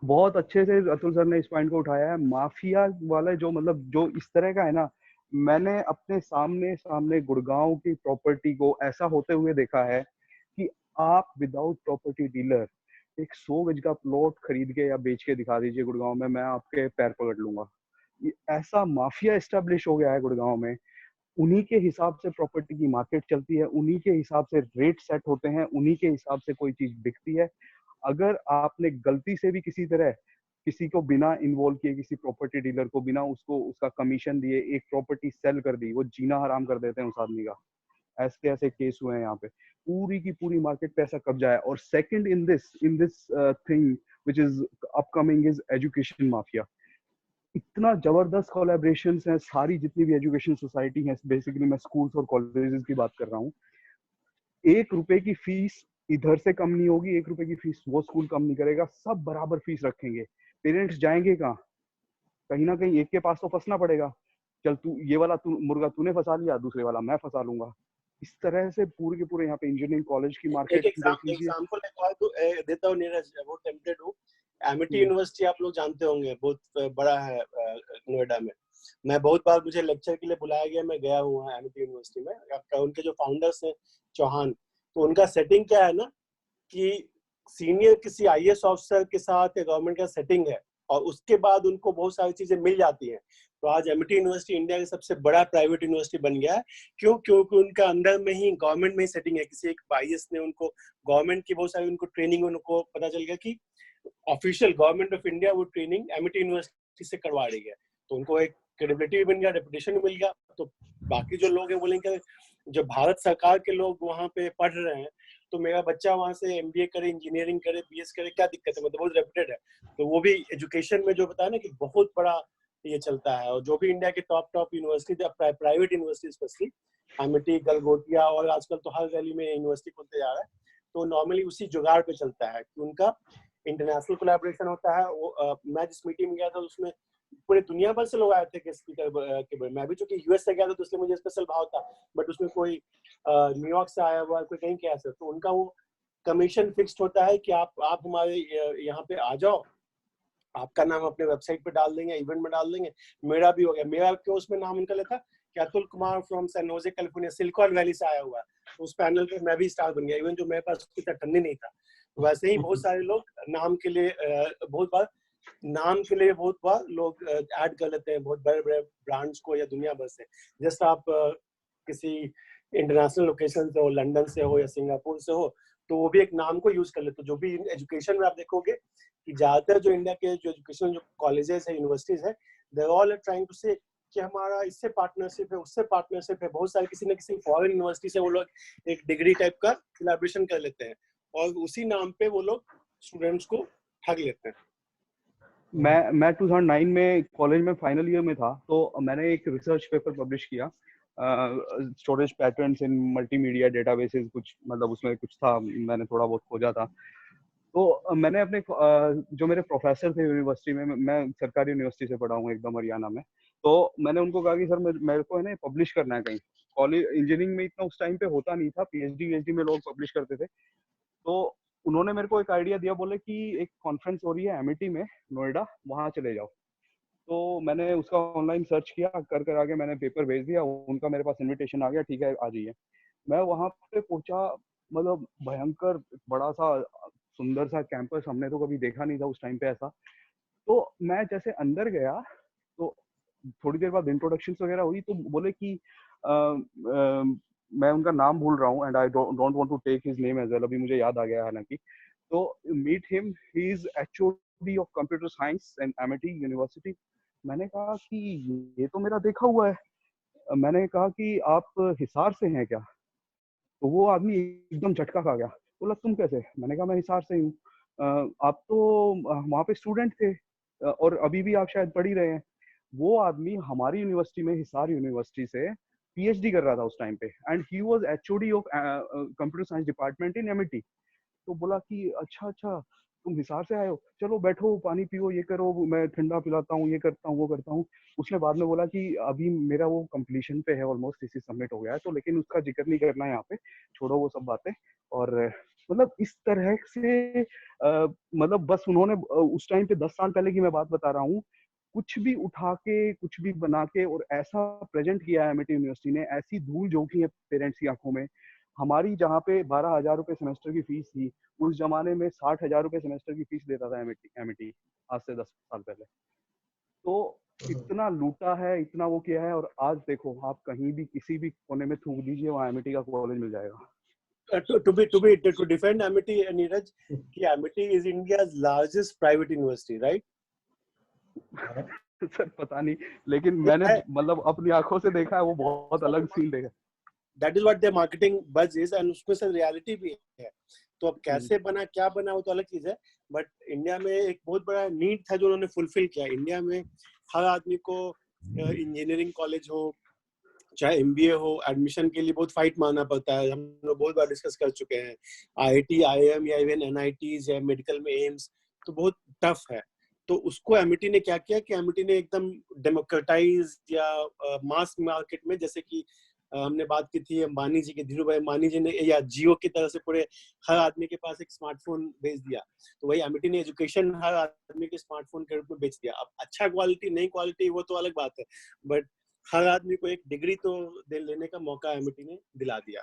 बहुत अच्छे से अतुल सर ने इस पॉइंट को उठाया है। माफिया वाला जो, मतलब जो इस तरह का है ना, मैंने अपने सामने गुड़गांव की प्रॉपर्टी को ऐसा होते हुए देखा है कि आप विदाउट प्रॉपर्टी डीलर एक 100 गज का प्लॉट खरीद के या बेच के दिखा दीजिए गुड़गांव में, मैं आपके पैर पकड़ लूंगा। ऐसा माफिया एस्टेब्लिश हो गया है गुड़गांव में। उन्हीं के हिसाब से प्रॉपर्टी की मार्केट चलती है, उन्हीं के हिसाब से रेट सेट होते हैं, उन्हीं के हिसाब से कोई चीज बिकती है। अगर आपने गलती से भी किसी तरह किसी को बिना इन्वॉल्व किए, किसी प्रॉपर्टी डीलर को बिना उसको उसका कमीशन दिए एक प्रॉपर्टी सेल कर दी, वो जीना हराम कर देते हैं उस आदमी का। ऐसे ऐसे केस हुए हैं यहाँ पे, पूरी की पूरी मार्केट पे ऐसा कब्जा है। और second in this thing which is upcoming is education mafia. इतना जबरदस्त कोलैबोरेशन है, सारी जितनी भी एजुकेशन सोसाइटी है, बेसिकली मैं स्कूल्स और कॉलेजेस की बात कर रहा हूँ। 1 रुपए की फीस इधर से कम नहीं होगी, 1 रुपए की फीस वो स्कूल कम नहीं करेगा, सब बराबर फीस रखेंगे। पेरेंट्स जाएंगे कहाँ? कहीं ना कहीं एक के पास तो फंसना पड़ेगा। चल तू ये वाला तू मुर्गा तूने फंसा लिया, दूसरे वाला मैं फंसा लूंगा। इस तरह से पूरे के पूरे यहाँ पे इंजीनियरिंग कॉलेज की मार्केट देख लीजिए। एग्जाम्पल देता हूँ नीरज, बहुत टेम्पटेड हूँ। एमिटी यूनिवर्सिटी आप लोग जानते होंगे, बहुत बड़ा है नोएडा में। मैं बहुत बार, मुझे लेक्चर के लिए बुलाया गया, मैं गया हूँ एमिटी यूनिवर्सिटी में। उनके जो फाउंडर्स हैं चौहान, तो उनका सेटिंग क्या है ना कि सीनियर किसी आईएएस ऑफिसर के साथ गवर्नमेंट का सेटिंग है, और उसके बाद उनको बहुत सारी चीजें मिल जाती हैं। तो आज एमिटी यूनिवर्सिटी इंडिया का सबसे बड़ा प्राइवेट यूनिवर्सिटी बन गया है। क्यों? क्योंकि उनका अंदर में ही गवर्नमेंट में ही सेटिंग है। किसी एक आईएएस ने उनको, गवर्नमेंट की बहुत सारी उनको ट्रेनिंग, उनको पता चल गया कि ऑफिशियल गवर्नमेंट ऑफ इंडिया वो ट्रेनिंग एमिटी यूनिवर्सिटी से करवा रही है। तो उनको एक क्रेडिबिलिटी भी बन गया, रेपुटेशन भी मिल गया। तो बाकी जो लोग हैं बोलेंगे, जो भारत सरकार के लोग वहाँ पे पढ़ रहे हैं, तो मेरा बच्चा वहाँ से एमबीए करे, इंजीनियरिंग करे, बीएस करे, क्या दिक्कत है? मतलब बहुत रेपुटेड है। तो वो भी एजुकेशन में जो बताया ना कि बहुत बड़ा ये चलता है। और जो भी इंडिया के top university, private university specially Amity, Galgotia, और आजकल तो हर वैली में यूनिवर्सिटी खुलते जा रहा है, तो नॉर्मली उसी जुगाड़ पे चलता है कि उनका इंटरनेशनल कोलैबोरेशन होता है। वो मैं जिस मीटिंग में गया था उसमें पूरे दुनिया भर से लोग आए थे गेस्ट स्पीकर के। मैं भी चूंकि यूएस से गया था तो इसलिए मुझे स्पेशल भाव था, बट उसमें कोई न्यूयॉर्क से आया हुआ, कोई कहीं क्या से, तो उनका वो कमीशन फिक्स्ड होता है कि आप हमारे यहाँ पे आ जाओ, आपका नाम अपने वेबसाइट पे डाल देंगे, इवेंट में डाल देंगे। मेरा भी हो गया, मेरा क्यों उसमें नाम उनका लिखा कि Atul Kumar from San Jose California, Silicon Valley से आया हुआ है। तो उस पैनल पे मैं भी स्टार बन गया, इवन जो मेरे पास कुछ अटन्नी नहीं था। वैसे ही बहुत सारे लोग नाम के लिए बहुत बार लोग ऐड कर लेते हैं, बहुत बड़े बड़े ब्रांड्स को या दुनिया भर से। जैसे आप किसी इंटरनेशनल लोकेशन से हो, लंदन से हो या सिंगापुर से हो, तो वो भी एक नाम को यूज कर लेते हो। जो भी एजुकेशन में आप देखोगे कि ज्यादातर जो इंडिया के जो एजुकेशन, जो कॉलेजेस है, यूनिवर्सिटीज है, दे ऑल ट्राइंग टू से कि हमारा इससे पार्टनरशिप है, उससे पार्टनरशिप है। बहुत सारे किसी न किसी फॉरेन यूनिवर्सिटी से वो लोग एक डिग्री टाइप का कोलैबोरेशन कर लेते हैं, और उसी नाम पे वो लोग स्टूडेंट्स को ठग लेते हैं। मैं 2009 में कॉलेज में फाइनल ईयर में था, तो मैंने एक रिसर्च पेपर पब्लिश किया, storage patterns in multimedia databases, कुछ मतलब उसमें कुछ था, मैंने थोड़ा बहुत खोजा था। तो मैंने अपने जो मेरे प्रोफेसर थे यूनिवर्सिटी में, मैं सरकारी यूनिवर्सिटी से पढ़ा हूँ एकदम हरियाणा में, तो मैंने उनको कहा कि सर मेरे को है ना पब्लिश करना है कहीं। कॉलेज इंजीनियरिंग में इतना उस टाइम पे होता नहीं था, पीएचडी में लोग पब्लिश करते थे। तो उन्होंने मेरे को एक आइडिया दिया, बोले कि एक कॉन्फ्रेंस हो रही है एमिटी में नोएडा, वहाँ चले जाओ। तो मैंने उसका ऑनलाइन सर्च किया, कर आगे मैंने पेपर भेज दिया, उनका मेरे पास इनविटेशन आ गया, ठीक है आ जाइए। मैं वहाँ पे पहुंचा, मतलब भयंकर बड़ा सा सुंदर सा कैंपस, हमने तो कभी देखा नहीं था उस टाइम पे ऐसा। तो मैं जैसे अंदर गया तो थोड़ी देर बाद इंट्रोडक्शन वगैरह हुई, तो बोले कि मैं उनका नाम भूल रहा हूँ, and I don't want to take his name as well, अभी मुझे याद आ गया हालांकि। तो meet him, he is HOD of computer science and Amity university. मैंने कहा कि ये तो मेरा देखा हुआ है। मैंने कहा कि आप हिसार से हैं क्या? तो वो आदमी एकदम झटका खा गया, बोला तुम कैसे? मैंने कहा मैं हिसार से हूँ। आप तो वहाँ पे स्टूडेंट थे, और अभी भी आप शायद पढ़ ही रहे हैं। वो आदमी हमारी यूनिवर्सिटी में, हिसार यूनिवर्सिटी से पीएचडी कर रहा था उस टाइम पे, and he was HOD of computer science department in Amity. तो बोला कि अच्छा तुम हिसार से आए हो, चलो बैठो, पानी पियो, ये करो, मैं ठंडा पिलाता हूँ, ये करता हूँ, वो करता हूँ। उसने बाद में बोला कि अभी मेरा वो कंप्लीशन पे है, ऑलमोस्ट थीसिस सबमिट हो गया है, तो लेकिन उसका जिक्र नहीं करना है यहाँ पे, छोड़ो वो सब बातें। और मतलब इस तरह से मतलब बस उन्होंने उस टाइम पे 10 साल पहले की मैं बात बता रहा हूँ, कुछ भी उठा के, कुछ भी बना के, और ऐसा प्रेजेंट किया है एमिटी यूनिवर्सिटी ने, ऐसी धूल झोंकी है पेरेंट्स की आंखों में। हमारी जहाँ पे 12,000 रुपए सेमेस्टर की फीस थी, उस जमाने में 60,000 रुपए सेमेस्टर की फीस देता था एमिटी, आज से 10 साल पहले। तो इतना लूटा है, इतना वो किया है, और आज देखो आप कहीं भी किसी भी कोने में थूक दीजिए, वहाँ एमिटी का कॉलेज मिल जाएगा। To defend Amity, Neeraj, कि Amity is India's largest private university, right? Sir पता नहीं, लेकिन मैंने मतलब अपनी आंखों से देखा है, वो बहुत अलग सीन देखा। That is what their marketing buzz is, and उसमें से reality भी है। तो अब कैसे बना, क्या बना, वो तो अलग चीज है, बट इंडिया में एक बहुत बड़ा नीड था जो उन्होंने फुलफिल किया। इंडिया में हर आदमी को इंजीनियरिंग कॉलेज हो चाहे एमबीए हो, एडमिशन के लिए बहुत फाइट मारना पड़ता है। हम लोग बहुत बार डिस्कस कर चुके हैं। आईआईटी, आईआईएम या इवन एनआईटीज या मेडिकल में एम्स, तो बहुत टफ है। तो उसको एमिटी ने क्या किया कि एमिटी ने एकदम डेमोक्रेटाइज या मास मार्केट में, जैसे कि हमने बात की थी अंबानी जी के, धीरू भाई अंबानी जी ने या जियो की तरह से पूरे हर आदमी के पास एक स्मार्टफोन भेज दिया। तो वही एमिटी ने एजुकेशन हर आदमी के स्मार्टफोन के रूप में बेच दिया। अब अच्छा क्वालिटी नहीं क्वालिटी वो तो अलग बात है, बट हर आदमी को एक डिग्री तो लेने का मौका एमिटी ने दिला दिया।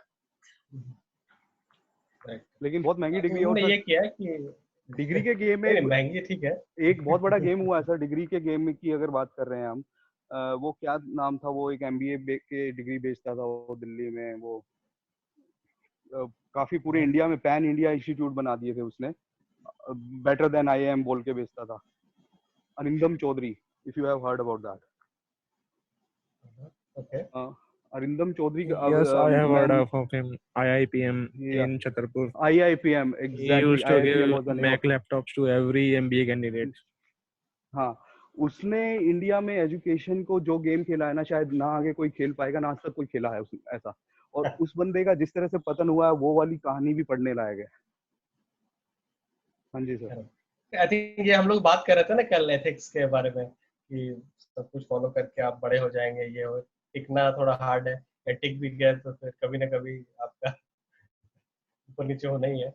लेकिन बहुत महंगी डिग्री है। उन्होंने और ये किया कि डिग्री के गेम नहीं, में महंगी ठीक है। एक बहुत बड़ा गेम हुआ है सर डिग्री के गेम की अगर बात कर रहे हैं हम। वो क्या नाम था, वो एक MBA के डिग्री बेचता था वो दिल्ली में। वो काफी पूरे इंडिया में पैन इंडिया इंस्टीट्यूट बना दिए थे उसने। बेटर देन IIM बोल के बेचता था। Arindam Chaudhary, if you have heard about that. Okay. Arindam Chaudhary Yes, I have heard of him. IIPM Yeah. in Chhatarpur. IIPM, He exactly. used to IIPM was the give name Mac of. laptops to every MBA candidate. हाँ, उसने इंडिया में एजुकेशन को जो गेम खेला है ना, शायद ना आगे कोई खेल पाएगा, ना आज तक कोई खेला है ऐसा। और उस बंदे का जिस तरह से पतन हुआ है, वो वाली कहानी भी पढ़ने लायक है। हाँ जी सर। आई थिंक ये हम लोग बात कर रहे थे ना कल एथिक्स के बारे में, कि सब कुछ फॉलो करके आप बड़े हो जाएंगे। ये हो, टिकना थोड़ा हार्ड है, या टिक भी गया तो फिर कभी ना कभी आपका ऊपर नीचे होना ही है।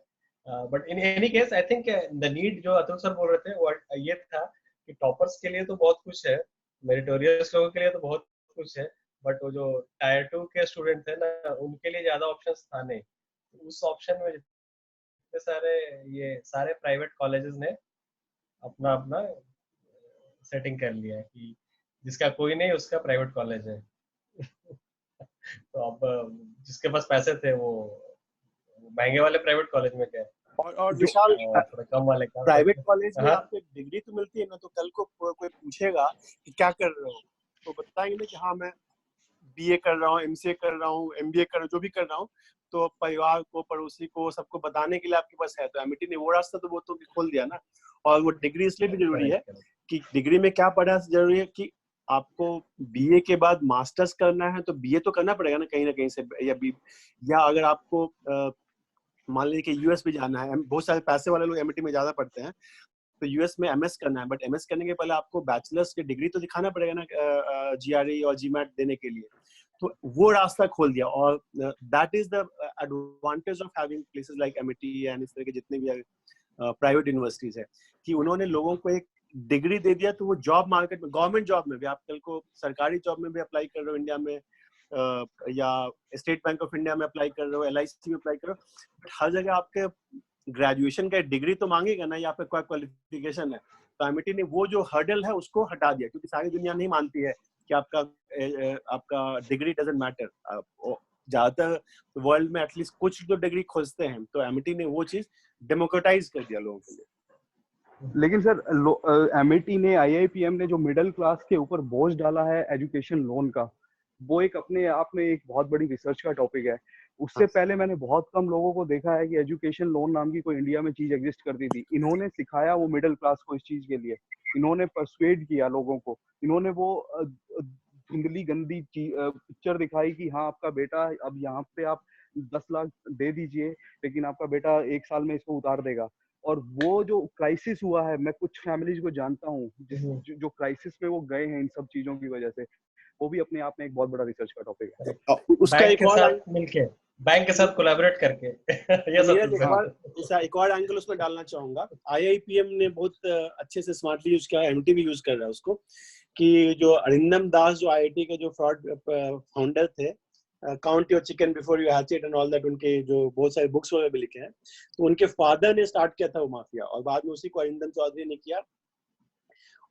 But in any case I think the need जो अतुल सर बोल रहे थे वो ये था कि टॉपर्स के लिए तो बहुत कुछ है, मेरिटोरियस लोगों के लिए तो बहुत कुछ है, बट वो जो टायर 2 के स्टूडेंट थे ना, उनके लिए ज्यादा ऑप्शंस था नहीं। उस ऑप्शन में जितने सारे ये सारे प्राइवेट कॉलेजेस ने अपना अपना सेटिंग कर लिया है कि जिसका कोई नहीं उसका प्राइवेट कॉलेज है। तो अब जिसके पास पैसे थे वो महंगे वाले प्राइवेट कॉलेज में गए, और विशाल, थोड़ा कम वाले का प्राइवेट कॉलेज में आपको डिग्री तो मिलती है ना, तो कल को कोई पूछेगा कि क्या कर रहे हो, तो बताएंगे ना कि हाँ मैं BA कर रहा हूँ, MCA कर रहा हूँ, MBA कर रहा हूँ, जो भी कर रहा हूँ। तो परिवार को, पड़ोसी को, सबको बताने के लिए आपके पास है। तो एमिटी ने वो रास्ता तो वो तो खोल दिया ना। और वो डिग्री इसलिए भी जरूरी है कि डिग्री में क्या पढ़ा जरूरी है कि आपको BA के बाद मास्टर्स करना है तो BA तो करना पड़ेगा ना कहीं से, या अगर आपको मान लीजिए कि US भी जाना है, बहुत सारे पैसे वाले लोग एमिटी में ज्यादा पढ़ते हैं, तो US में MS करना है, बट MS करने के पहले आपको बैचलर्स की डिग्री तो दिखाना पड़ेगा ना GRE और GMAT देने के लिए। तो वो रास्ता खोल दिया। और that is the advantage of having places like MIT and इस तरह के जितने भी प्राइवेट यूनिवर्सिटीज है, कि उन्होंने लोगों को एक डिग्री दे दिया। तो वो जॉब मार्केट में, गवर्नमेंट जॉब में भी, आप कल को सरकारी जॉब में भी अप्लाई कर रहे हो इंडिया में, या स्टेट बैंक ऑफ इंडिया में अप्लाई कर रहे हो, LIC में अप्लाई कर रहे हो, बट हर जगह आपके ग्रेजुएशन का डिग्री तो मांगेगा ना, या आपका क्या क्वालिफिकेशन है। तो एमिटी ने वो जो हर्डल है उसको हटा दिया, क्योंकि सारी दुनिया नहीं मानती है कि आपका डिग्री डजंट मैटर। ज्यादातर वर्ल्ड में एटलीस्ट कुछ तो डिग्री खोजते हैं, तो एमिटी ने वो चीज डेमोक्रेटाइज कर दिया लोगों के लिए। लेकिन सर MIT ने, IIPM ने जो मिडिल क्लास के ऊपर बोझ डाला है एजुकेशन लोन का, वो एक अपने आप में एक बहुत बड़ी रिसर्च का टॉपिक है। उससे पहले मैंने बहुत कम लोगों को देखा है कि एजुकेशन लोन नाम की कोई इंडिया में चीज एग्जिस्ट करती थी। इन्होंने सिखाया वो मिडिल क्लास को इस चीज के लिए, इन्होंने परसुएड किया लोगों को, इन्होंने वो धुंधली गंदी पिक्चर दिखाई कि हाँ आपका बेटा अब यहाँ पे आप 10 लाख दे दीजिए, लेकिन आपका बेटा 1 साल में इसको उतार देगा। और वो जो क्राइसिस हुआ है, मैं कुछ फैमिलीज को जानता हूँ जो क्राइसिस में वो गए हैं इन सब चीजों की वजह से, वो भी अपने आप में एक बहुत बड़ा रिसर्च का टॉपिक है। उसका एक और मिलके बैंक के साथ कोलैबोरेट करके एक और एंगल उसमें डालना चाहूंगा। IIPM ने बहुत अच्छे से स्मार्टली यूज किया, MIT भी यूज कर रहा है उसको, कि जो अरिंदम दास जो IIT के जो फ्रॉड फाउंडर थे, count your chicken before you hatch it and all that, उनके जो बहुत सारे बुक्स वगैरह भी लिखे हैं, तो उनके फादर ने स्टार्ट किया था वो माफिया, और बाद में उसी को अरिंदम चौधरी ने किया।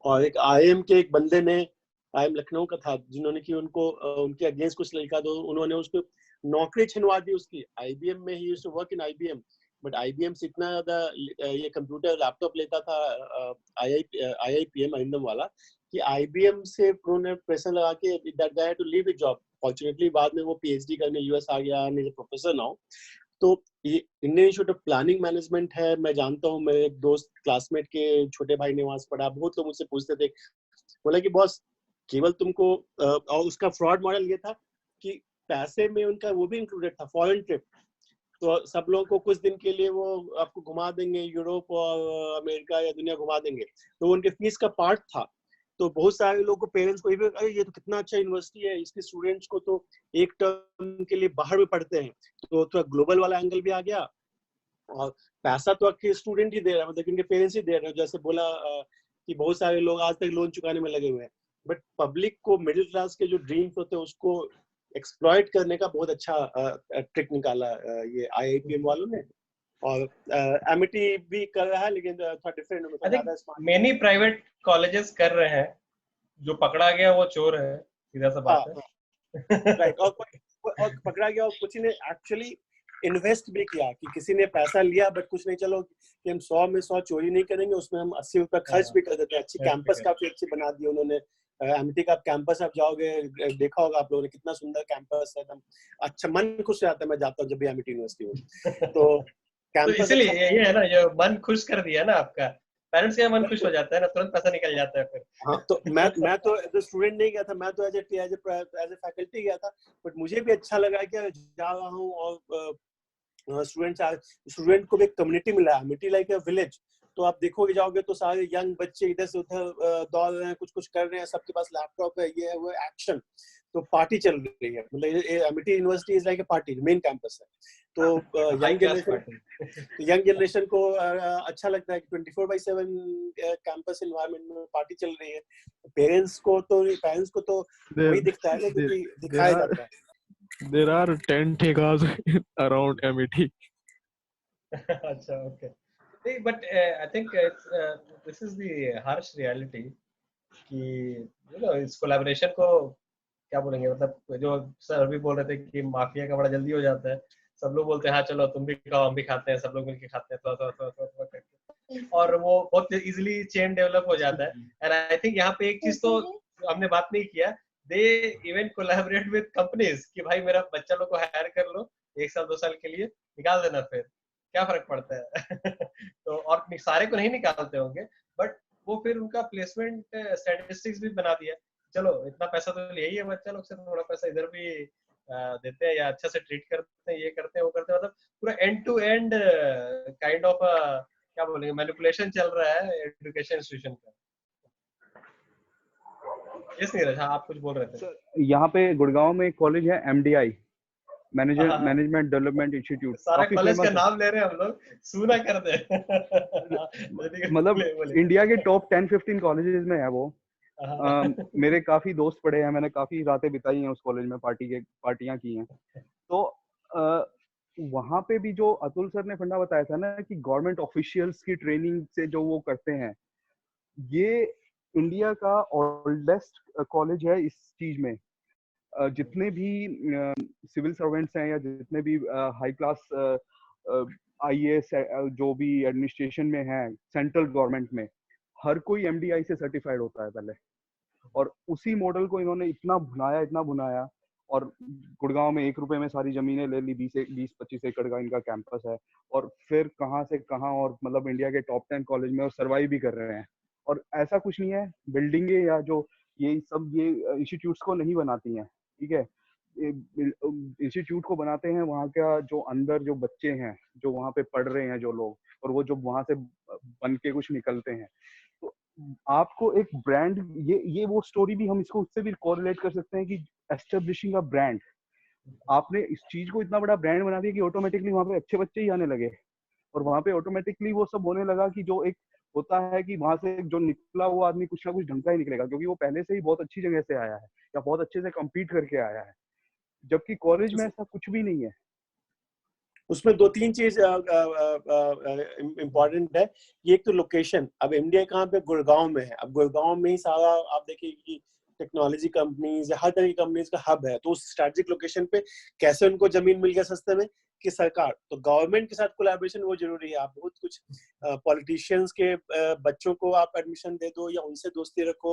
और एक IIM के एक बंदे ने, IIM लखनऊ का था, जिन्होंने कि उनको उनके अगेंस्ट कुछ लिखा, तो उन्होंने उसको नौकरी छिनवा दी उसकी। IBM में he used to work in IBM, but IBM से इतना ज्यादा ये कंप्यूटर लैपटॉप लेता था IIPM अरिंदम वाला, कि IBM से उन्होंने प्रेशर लगा के that guy to leave his job. Fortunately बाद में वो PhD करने US आ गया, एज प्रोफेसर नाउ। तो ये Indian institute of planning management है, मैं जानता हूँ, मेरे एक दोस्त क्लासमेट के छोटे भाई ने वहां से पढ़ा। बहुत लोग मुझसे पूछते थे, बोला कि बॉस केवल तुमको, और उसका फ्रॉड मॉडल ये था कि पैसे में उनका वो भी इंक्लूडेड था, फॉरेन ट्रिप। तो सब लोगों को कुछ दिन के लिए वो आपको घुमा देंगे, यूरोप और अमेरिका या दुनिया घुमा देंगे, तो उनके फीस का पार्ट था। तो बहुत सारे लोगों को, पेरेंट्स को अरे ये तो कितना अच्छा यूनिवर्सिटी है, इसके स्टूडेंट्स को तो एक टर्म के लिए बाहर भी पढ़ते हैं, तो थोड़ा ग्लोबल वाला एंगल भी आ गया। और पैसा तो आपके स्टूडेंट ही दे रहा है, मतलब उनके पेरेंट्स ही दे रहे हैं। जैसे बोला कि बहुत सारे लोग आज तक लोन चुकाने में लगे हुए हैं, बट पब्लिक को, मिडिल क्लास के जो ड्रीम्स होते हैं उसको एक्सप्लॉइट करने का बहुत अच्छा ट्रिक निकाला ये IIPM वालों ने। और एमिटी भी कर रहा है, लेकिन थोड़ा different, I think many private colleges कर रहे हैं, जो पकड़ा गया वो चोर है, सीधा सा बात है। राइट। और पकड़ा गया और किसी ने एक्चुअली इन्वेस्ट भी किया, कि किसी ने पैसा लिया बट कुछ नहीं, चलो कि हम 100 में 100 चोरी नहीं करेंगे, उसमें हम 80 रुपए खर्च भी कर देते हैं। अच्छी कैंपस काफी अच्छी बना दी उन्होंने। एमिटी का कैंपस आप जाओगे, देखा होगा आप लोगों ने, कितना सुंदर कैंपस है एकदम। अच्छा, मन खुश रहता है, मैं जाता हूँ जब भी एमिटी यूनिवर्सिटी में। तो कैंपस इसलिए ये है ना, जो मन खुश कर दिया ना आपका, पेरेंट्स का मन खुश हो जाता है ना, तुरंत पैसा निकल जाता है फिर। हाँ, तो मैं तो एज ए स्टूडेंट नहीं गया था, मैं तो एज ए फैकल्टी गया था, बट मुझे भी अच्छा लगा कि जा रहा हूँ और स्टूडेंट को भी एक कम्युनिटी मिला है, एमिटी लाइक अ विलेज। तो आप देखोगे, जाओगे तो सारे यंग बच्चे इधर से उधर दौड़ रहे हैं, कुछ कुछ कर रहे हैं, सबके पास लैपटॉप है, ये है वो एक्शन। तो पार्टी चल रही है, मतलब Amity university is like a party, main campus है। तो यंग जनरेशन को अच्छा लगता है कि 24/7 कैंपस एनवायरनमेंट में पार्टी चल रही है। पेरेंट्स को तो वही दिखता है, क्योंकि दिखाया जाता है। There are 10 thekas around MET. अच्छा, okay. नहीं, but I think this is the harsh reality कि इस कोलैबोरेशन को क्या बोलेंगे, मतलब जो सर भी बोल रहे थे कि माफिया का बड़ा जल्दी हो जाता है। सब लोग बोलते हैं हाँ चलो तुम भी खाओ, हम भी खाते हैं, सब लोग मिलके खाते हैं, थोड़ा करके, और वो बहुत इजीली चेन डेवलप हो जाता है। एंड आई थिंक यहाँ पे एक चीज तो हमने बात नहीं किया, they even collaborate with companies कि भाई मेरा बच्चा लोग को हायर कर लो 1 साल 2 साल के लिए, निकाल देना, फिर क्या फर्क पड़ता है। तो और सारे को नहीं निकालते होंगे, बट वो फिर उनका प्लेसमेंट स्टैटिस्टिक्स भी बना दिया, चलो इतना पैसा तो यही है, बच्चा लोग से थोड़ा पैसा इधर भी देते हैं, या अच्छा से ट्रीट करते हैं, ये करते हैं वो करते हैं, मतलब पूरा end to end kind of क्या बोलेंगे, मैनिपुलेशन चल रहा है एजुकेशन इंस्टीट्यूशन का। यस नीरज, हाँ आप कुछ बोल रहे थे। यहाँ पे गुड़गांव में एक कॉलेज है MDI, मैनेजमेंट डेवलपमेंट इंस्टीट्यूट, सारा कॉलेज का नाम ले रहे हैं हम लोग, सुना कर दे। मतलब इंडिया के टॉप 10-15 कॉलेजेस में है वो। मेरे काफी दोस्त पढ़े हैं, मैंने काफी रातें बिताई हैं उस कॉलेज में, पार्टियां की हैं। तो वहां पे भी जो अतुल सर ने फंडा बताया था ना कि गवर्नमेंट ऑफिशियल्स की ट्रेनिंग से जो वो करते हैं, ये इंडिया का ओल्डेस्ट कॉलेज है इस चीज में। जितने भी सिविल सर्वेंट्स हैं या जितने भी हाई क्लास IAS जो भी एडमिनिस्ट्रेशन में है सेंट्रल गवर्नमेंट में, हर कोई MDI से सर्टिफाइड होता है पहले। और उसी मॉडल को इन्होंने इतना भुनाया, और गुड़गांव में 1 रुपए में सारी जमीनें ले ली, 20-25 एकड़ का इनका कैंपस है, और फिर कहाँ से कहाँ, और मतलब इंडिया के टॉप 10 कॉलेज में और सर्वाइव भी कर रहे हैं। और ऐसा कुछ नहीं है, बिल्डिंगे या जो ये सब ये इंस्टीट्यूट्स को नहीं बनाती हैं, ठीक है, इंस्टीट्यूट को बनाते हैं वहाँ का जो अंदर जो बच्चे हैं, जो वहाँ पे पढ़ रहे हैं जो लोग, और वो जो वहाँ से बन के कुछ निकलते हैं। तो आपको एक ब्रांड, ये वो स्टोरी भी हम इसको उससे भी कोरिलेट कर सकते हैं कि एस्टेब्लिशिंग अ ब्रांड। आपने इस चीज को इतना बड़ा ब्रांड बना दिया कि ऑटोमेटिकली वहाँ पे अच्छे बच्चे ही आने लगे, और वहाँ पे ऑटोमेटिकली वो सब होने लगा कि जो एक होता है कि वहां से जो निकला वो आदमी कुछ ना कुछ ढंग का ही निकलेगा, क्योंकि वो पहले से ही बहुत अच्छी जगह से आया है या बहुत अच्छे से कम्पीट करके आया है, जबकि कॉलेज में ऐसा कुछ भी नहीं है। उसमें 2-3 चीज इम्पोर्टेंट है। ये एक तो लोकेशन, अब MDI कहाँ पे, गुड़गांव में है। अब गुड़गांव में ही सारा आप देखिए कि टेक्नोलॉजी कंपनीज या हर तरह की कंपनीज का हब है, तो उस स्ट्रेटेजिक लोकेशन पे कैसे उनको जमीन मिल गया सस्ते में, कि सरकार, तो गवर्नमेंट के साथ कोलैबोरेशन वो जरूरी है। आप बहुत कुछ पॉलिटिशियंस के बच्चों को आप एडमिशन दे दो या उनसे दोस्ती रखो,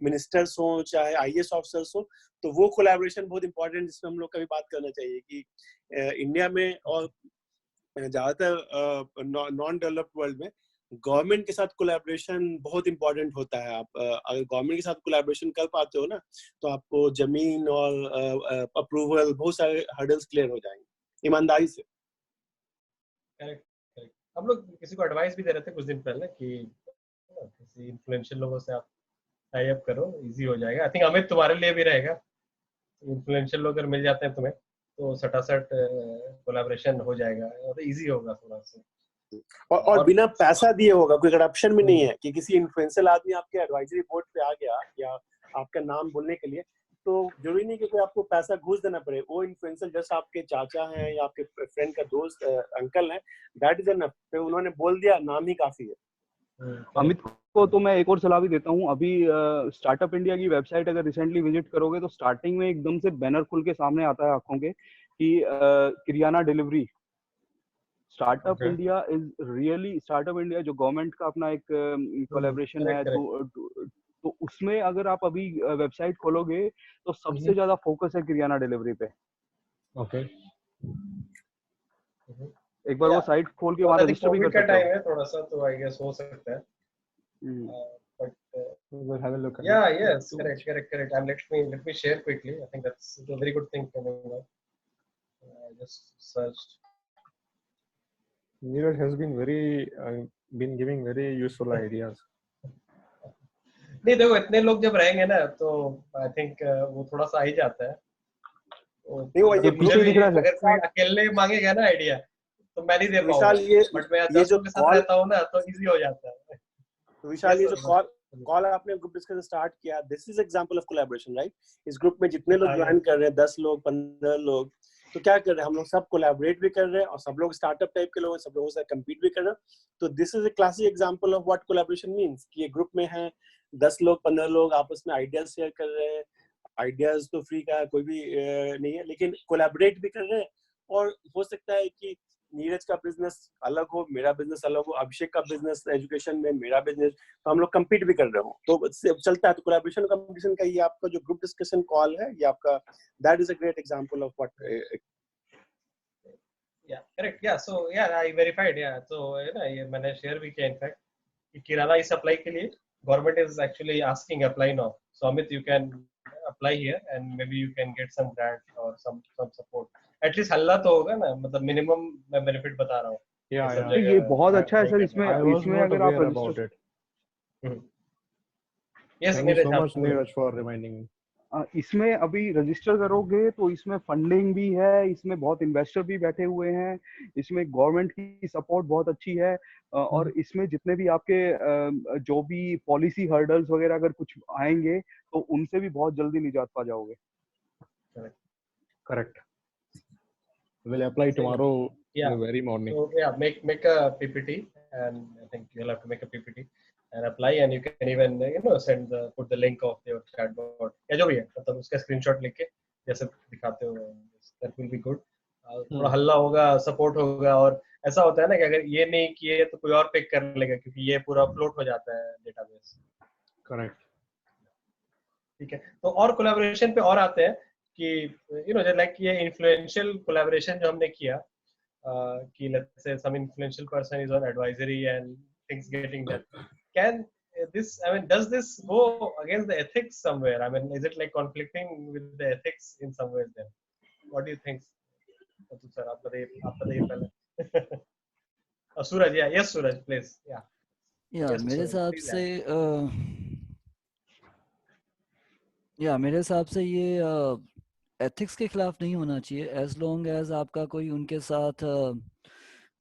मिनिस्टर्स हो चाहे IAS ऑफिसर्स हो, तो वो कोलैबोरेशन बहुत इंपॉर्टेंट, जिसमें हम लोग कभी बात करना चाहिए कि इंडिया में और ज्यादातर नॉन डेवलप्ड वर्ल्ड में गवर्नमेंट के साथ कोलैबोरेशन बहुत इंपॉर्टेंट होता है। आप अगर गवर्नमेंट के साथ कोलैबोरेशन कर पाते हो ना, तो आपको जमीन और अप्रूवल, बहुत सारे हर्डल्स क्लियर हो जाएंगे ईमानदारी से। Correct correct. हम लोग किसी को एडवाइस भी दे रहे थे कुछ दिन पहले कि किसी इन्फ्लुएंशियल लोगों से आप टाई अप करो, इजी हो जाएगा। आई थिंक अमित तुम्हारे लिए भी रहेगा, इन्फ्लुएंशियल लोग अगर मिल जाते हैं तुम्हें तो सटासट कोलैबोरेशन हो जाएगा और इजी होगा थोड़ा सा। और बिना पैसा दिए होगा, कोई करप्शन भी नहीं है कि किसी इन्फ्लुएंशियल आदमी आपके एडवाइजरी बोर्ड पे आ गया या आपका नाम बोलने के लिए, तो जरूरी नहीं कि कोई आपको पैसा घूस देना पड़े। वो इन्फ्लुएंशियल जस्ट आपके चाचा हैं या आपके फ्रेंड का दोस्त अंकल है, दैट इज एनफ। फिर उन्होंने बोल दिया, नाम ही काफी है। अमित को तो मैं एक और सलाह भी देता हूँ। अभी स्टार्टअप इंडिया की वेबसाइट अगर रिसेंटली विजिट करोगे तो स्टार्टिंग में एकदम से बैनर खुल के सामने आता है आंखों के कि kirana delivery. Startup India is really, startup India जो गवर्नमेंट का अपना एक कोलैबोरेशन है, तो उसमें अगर आप अभी वेबसाइट खोलोगे तो सबसे ज्यादा फोकस है किरियाना डिलीवरी पे। ओके, एक बार वो साइट खोल के वहां रजिस्टर भी कर सकते हो। टाइम है थोड़ा सा, तो आई गेस हो सकता है। But we'll have a look at yeah, it. yes, correct. And let me share quickly. I think that's a very good thing coming up. I just searched. Neeraj has been giving very useful ideas. नहीं देखो, इतने लोग जब रहेंगे ना तो आई थिंक वो थोड़ा सा आ ही जाता है। नहीं वो ये पीछे दिख रहा है। अगर कोई अकेले मांगेगा ना आइडिया तो मैं नहीं दे पाऊंगा, बट मैं ये जो के साथ रहता हूँ ना तो इजी हो जाता है। तो विशाल, ये जो कॉल आपने ग्रुप डिस्कशन स्टार्ट किया, this is example of collaboration, right? इस ग्रुप में जितने लोग ज्वाइन कर रहे हैं, 10 लोग 15 लोग, तो क्या कर रहे हैं हम लोग? सब कोलैबोरेट भी कर रहे हैं और सब लोग स्टार्टअप टाइप के लोग हैं, सब लोगों से कम्पीट भी कर रहे हैं। तो this is a classic example of what collaboration means कि ये ग्रुप में है 10 लोग 15 लोग आपस में आइडियाज शेयर कर रहे हैं। आइडियाज तो फ्री का कोई भी नहीं है, लेकिन कोलैबोरेट भी कर रहे हैं। और हो सकता है कि नीरज का बिजनेस अलग हो, मेरा बिजनेस अलग हो, अभिषेक का बिजनेस एजुकेशन में, मेरा बिजनेस, तो हम लोग कम्पीट भी कर रहे हो, तो चलता है। तो कोलैबोरेशन कंपटीशन का ये आपका जो ग्रुप डिस्कशन कॉल है, ये आपका that is a great example of what correct. So I verified. तो ना ये मैंने शेयर भी किया इनफैक्ट कि किराना इस अप्लाई के लिए government is actually asking apply now. So Amit, you can apply here and maybe you can get some grant और सम सपोर्ट। एटलीस्ट हल्ला तो होगा ना, मतलब मिनिमम मैं बेनिफिट बता रहा हूँ। ये बहुत अच्छा है सर। इसमें अगर आप register, yes, Thank you so much, Neeraj, for reminding me. इसमें अभी रजिस्टर करोगे तो इसमें फंडिंग भी है, इसमें बहुत इन्वेस्टर भी बैठे हुए हैं, इसमें गवर्नमेंट की सपोर्ट बहुत अच्छी है, और इसमें जितने भी आपके जो भी पॉलिसी हर्डल्स वगैरह अगर कुछ आएंगे तो उनसे भी बहुत जल्दी निजात पा जाओगे। Correct. We'll apply tomorrow in the very morning. So make a PPT, and I think you'll have to make a PPT and apply, and you can even put the link of your chatbot या जो भी है, मतलब उसका स्क्रीनशॉट लेके जैसे दिखाते हो, that will be good. थोड़ा हल्ला होगा, सपोर्ट होगा, और ऐसा होता है ना कि अगर ये नहीं किए तो कोई और पिक कर लेगा, क्योंकि ये पूरा अपलोड हो जाता है डेटाबेस। Correct. ठीक है, तो और कोलैबोरेशन पे और आते हैं कि लाइक ये इन्फ्लुएंशियल कोलैबोरेशन जो हमने किया कि let's say some influential person is on advisory and things getting done. Does this go against the ethics somewhere? I mean, is it like conflicting with the ethics in some ways then? What do you think? Sir, आप बताइए पहले। सूरज, yes, Suraj, please. मेरे हिसाब से ये एथिक्स के खिलाफ नहीं होना चाहिए, एज लॉन्ग एज आपका कोई उनके साथ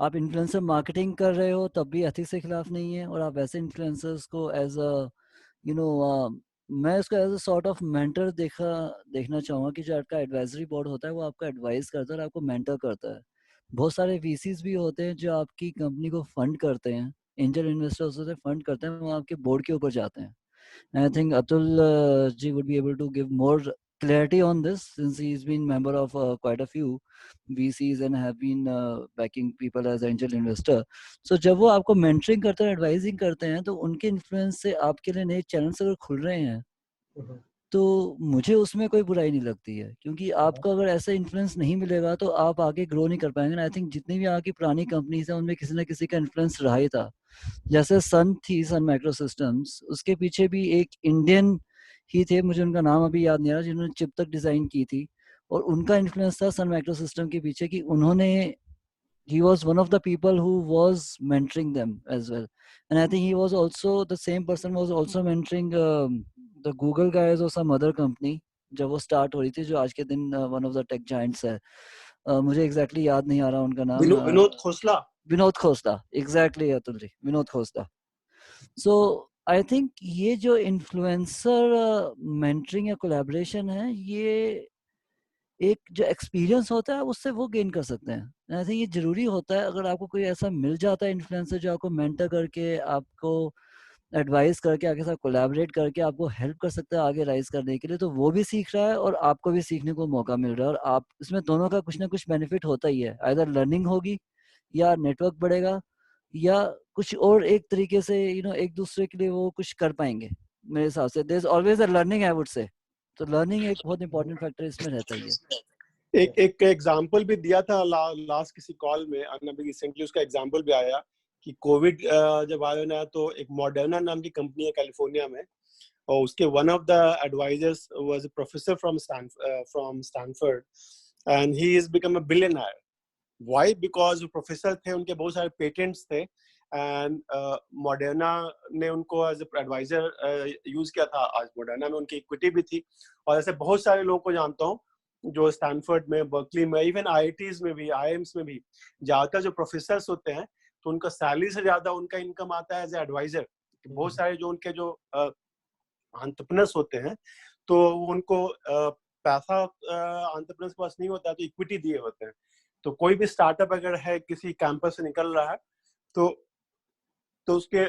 आप इन्फ्लुएंसर मार्केटिंग कर रहे हो तब भी एथिक्स के खिलाफ नहीं है। और आप ऐसे इन्फ्लुएंसर्स को एज मैं इसको as a sort of mentor देखना चाहूँगा कि जो आपका एडवाइजरी बोर्ड होता है वो आपका एडवाइस करता है और आपको मेंटर करता है। बहुत सारे VCs भी होते हैं जो आपकी कंपनी को फंड करते हैं, एंजल इन्वेस्टर्स होते हैं, फंड करते हैं, वो आपके बोर्ड के ऊपर जाते हैं। I think Atul ji would be able to give more clarity on this since he's been member of quite a few VCs and have been backing people as angel investor. So जब वो आपको mentoring करते हैं, advising करते हैं, तो उनके influence से आपके लिए नए channels अगर खुल रहे हैं तो मुझे उसमें कोई बुराई नहीं लगती है, क्योंकि आपको अगर ऐसा इन्फ्लुएंस नहीं मिलेगा तो आप आगे ग्रो नहीं कर पाएंगे। आई थिंक जितनी भी आपकी पुरानी कंपनीज हैं उनमें किसी न किसी का इन्फ्लुएंस रहा ही था। जैसे सन माइक्रो सिस्टम्स, उसके पीछे भी एक इंडियन ही थे, मुझे उनका नाम अभी याद नहीं आ रहा, जिन्होंने चिप तक डिजाइन की थी, और उनका इन्फ्लुएंस था सन माइक्रो सिस्टम के पीछे कि उन्होंने he was one of the people who was mentoring them as well. And I think he was also the same person was also mentoring the Google guys or some other company जब वो start हो रही थी, जो आज के दिन one of the tech giants है. मुझे exactly याद नहीं आ रहा उनका नाम. Vinod Khosla. Vinod Khosla, exactly Atul ji, Vinod Khosla. So I think ये जो influencer mentoring या collaboration है, ये एक जो एक्सपीरियंस होता है उससे वो गेन कर सकते हैं. आई थिंक ये जरूरी होता है. अगर आपको कोई ऐसा मिल जाता है इन्फ्लुएंसर जो आपको मेंटर करके, आपको एडवाइस करके, आपके साथ कोलैबोरेट करके आपको हेल्प कर सकता है आगे राइज करने के लिए, तो वो भी सीख रहा है और आपको भी सीखने को मौका मिल रहा है. और आप इसमें दोनों का कुछ ना कुछ बेनिफिट होता ही है. आइदर लर्निंग होगी या नेटवर्क बढ़ेगा या कुछ और एक तरीके से एक दूसरे के लिए वो कुछ कर पाएंगे. मेरे हिसाब से there is always a learning, I would say. तो लर्निंग एक बहुत इंपॉर्टेंट फैक्टर इसमें रहता ही है. एक एग्जांपल भी दिया था लास्ट किसी कॉल में, अभी रिसेंटली उसका एग्जांपल भी आया कि कोविड जब आया ना, तो एक मॉडर्ना नाम की कंपनी है कैलिफोर्निया में, और उसके one of the advisers was a professor from Stanford and he is become a billionaire. Why? Because वो प्रोफेसर थे, उनके बहुत सारे पेटेंट्स थे एंड मॉडर्ना ने उनको एज एडवाइजर यूज किया था. आज मॉडर्ना में उनकी इक्विटी भी थी. और ऐसे बहुत सारे लोगों को जानता हूँ जो स्टैनफोर्ड में, बर्कली में, इवन आईआईटीज में भी, आईएम्स में भी ज्यादातर जो प्रोफेसर्स होते हैं, तो उनका सैलरी से ज्यादा उनका इनकम आता है एज ए एडवाइजर. बहुत सारे जो उनके जो एंटरप्रेन्योर्स होते हैं, तो उनको पैसा एंटरप्रेन्योर्स के पास नहीं होता है, तो इक्विटी दिए होते हैं. तो कोई भी स्टार्टअप अगर है किसी कैंपस से निकल रहा है, तो उसके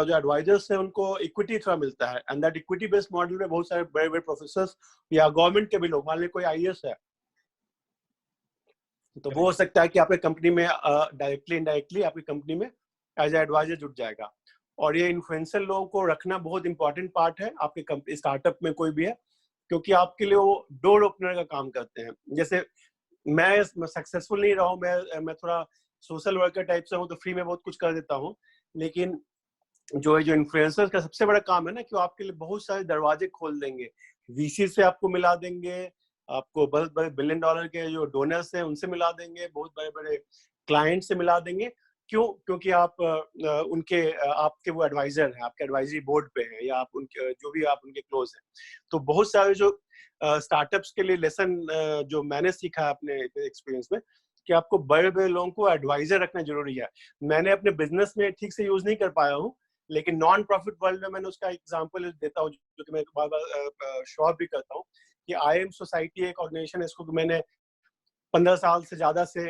जो एडवाइजर्स हैं उनको इक्विटी थोड़ा मिलता है. And that equity based model में बहुत सारे बड़े बड़े प्रोफेसर्स या गवर्नमेंट के भी लोग, मान लीजिए कोई आईएएस है, तो वो हो सकता है कि आपके कंपनी में डायरेक्टली इनडायरेक्टली आपकी कंपनी में एज ए एडवाइजर जुट जाएगा. और ये इन्फ्लुएंसर लोगों को रखना बहुत इंपॉर्टेंट पार्ट है आपके कंपनी स्टार्टअप में कोई भी है, क्योंकि आपके लिए वो डोर ओपनर का काम करते हैं. जैसे मैं सक्सेसफुल नहीं रहा हूँ, मैं थोड़ा सोशल वर्कर टाइप से हूँ, तो फ्री में बहुत कुछ कर देता हूँ, लेकिन जो इन्फ्लुएंसर्स का सबसे बड़ा काम है ना कि वो आपके लिए बहुत सारे दरवाजे खोल देंगे. वीसी से आपको मिला देंगे, आपको बहुत बड़े $1 बिलियन के जो डोनर्स हैं उनसे मिला देंगे, बहुत बड़े बड़े क्लाइंट से मिला देंगे. क्यों? क्योंकि आप आपके वो एडवाइजर हैं, आपके एडवाइजरी बोर्ड पे हैं, या आप उनके जो भी आप उनके क्लोज हैं. तो बहुत सारे जो स्टार्टअप्स के लिए लेसन जो मैंने सीखा अपने एक्सपीरियंस में, कि आपको बड़े बड़े लोगों को एडवाइजर रखना जरूरी है. मैंने अपने बिजनेस में ठीक से यूज नहीं कर पाया हूँ, लेकिन नॉन प्रॉफिट वर्ल्ड में मैंने उसका एग्जांपल देता हूँ, जो कि मैं बार बार शो ऑफ भी करता हूँ, कि आईएम सोसाइटी एक ऑर्गेनाइजेशन है, इसको मैंने 15 साल से ज्यादा से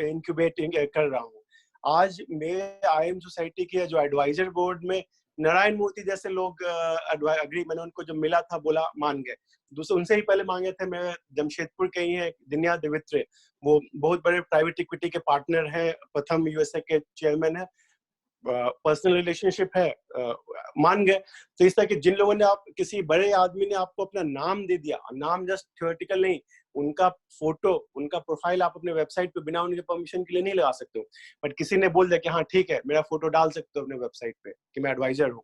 इंक्यूबेट कर रहा हूँ. आज मेरे आईएम सोसाइटी के जो एडवाइजर बोर्ड में नारायण मूर्ति जैसे लोग अग्री, मैंने उनको जब मिला था बोला मान गए. दूसरे उनसे ही पहले मांगे थे. मैं जमशेदपुर के ही हैं दिन्या देवित्रे, वो बहुत बड़े प्राइवेट इक्विटी के पार्टनर हैं, प्रथम यूएसए के चेयरमैन है, पर्सनल रिलेशनशिप है, मान गए. तो इस तरह के जिन लोगों ने, आप किसी बड़े आदमी ने आपको अपना नाम दे दिया, नाम जस्ट थ्योरेटिकल नहीं, उनका फोटो, उनका प्रोफाइल आप अपने वेबसाइट पे बिना उनके परमिशन के लिए नहीं लगा सकते हो, बट किसी ने बोल दिया कि हाँ ठीक है, मेरा फोटो डाल सकते हो अपने वेबसाइट पे कि मैं एडवाइजर हूँ,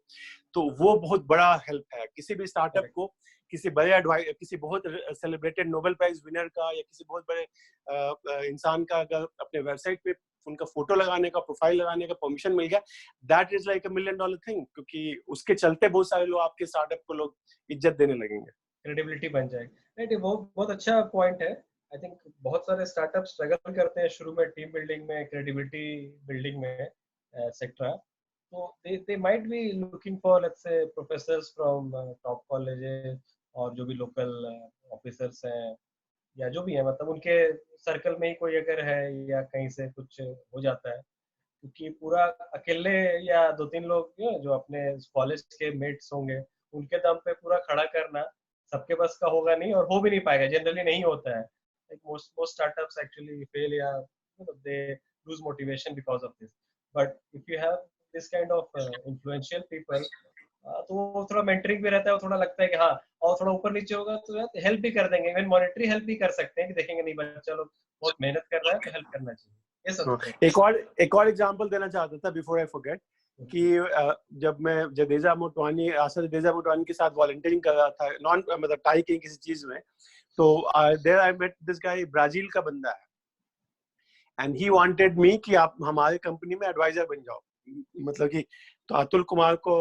तो वो बहुत बड़ा हेल्प है किसी भी स्टार्टअप को. किसी बड़े किसी बहुत सेलिब्रेटेड नोबेल प्राइज विनर का या किसी बहुत बड़े इंसान का अगर अपने वेबसाइट पे उनका फोटो लगाने का, प्रोफाइल लगाने का परमिशन मिल गया, that is like $1 million thing, क्योंकि उसके चलते बहुत सारे लोग आपके स्टार्टअप को लोग इज्जत देने लगेंगे, क्रेडिबिलिटी बन जाएगी. नहीं, वो बहुत अच्छा पॉइंट है. आई थिंक बहुत सारे स्टार्टअप स्ट्रगल करते हैं शुरू में टीम बिल्डिंग में, क्रेडिबिलिटी बिल्डिंग में, एक्सेट्रा. तो they might be looking for, let's say, professors from top colleges और जो भी लोकल ऑफिसर्स हैं या जो भी है, मतलब उनके सर्कल में ही कोई अगर है या कहीं से कुछ हो जाता है, क्योंकि पूरा अकेले या 2-3 लोग जो अपने कॉलेज के मेट्स होंगे उनके दम पे पूरा खड़ा करना सबके बस का होगा नहीं, और हो भी नहीं पाएगा, जनरली नहीं होता है. most startups actually fail या they lose motivation because of this. But if you have this kind of influential people, तो वो थोड़ा मेंटरिंग भी रहता है, वो थोड़ा लगता है कि हाँ, और थोड़ा ऊपर नीचे होगा तो यार हेल्प भी कर देंगे, इवन मॉनेटरी हेल्प भी कर सकते हैं कि देखेंगे नहीं बच्चा लोग बहुत मेहनत कर रहा है तो हेल्प करना चाहिए. ये सब एक और एग्जांपल देना चाहता था बिफोर आई फॉरगेट, कि जब मैं जडेजा मोटवानी, आशा जडेजा मोटवानी के साथ वॉलंटियरिंग कर रहा था, मतलब टाई की किसी चीज में, तो there I met this guy, Brazil का बंदा है, एंड ही वांटेड मी कि आप हमारे कंपनी में एडवाइजर बन जाओ, मतलब कि तो अतुल कुमार को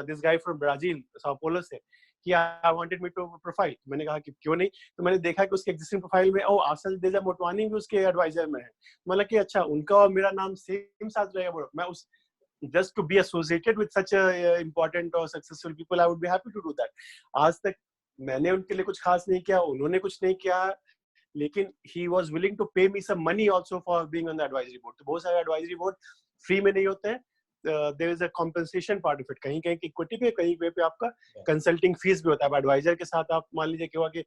this guy from Brazil sao Paulo से कि I wanted me to profile, मैंने कहा कि क्यों नहीं, तो मैंने देखा कि उसके एग्जिस्टिंग प्रोफाइल में ओ आसल देजा मोटवानी भी उसके एडवाइजर में है, मतलब कि अच्छा उनका और मेरा नाम सेम साथ रहेगा, मैं उस just to be associated with such a important or successful people, I would be happy to do that. आज तक मैंने उनके लिए कुछ खास नहीं किया, उन्होंने कुछ नहीं किया, लेकिन he was willing to pay me some money also for being on the advisory board. तो बहुत सारे advisory board free में नहीं होते हैं, there is a compensation part of it. कहीं कहीं इक्विटी पे, कहीं पे आपका कंसल्टिंग फीस भी होता है। एडवाइजर के साथ आप मान लीजिए कि हुआ कि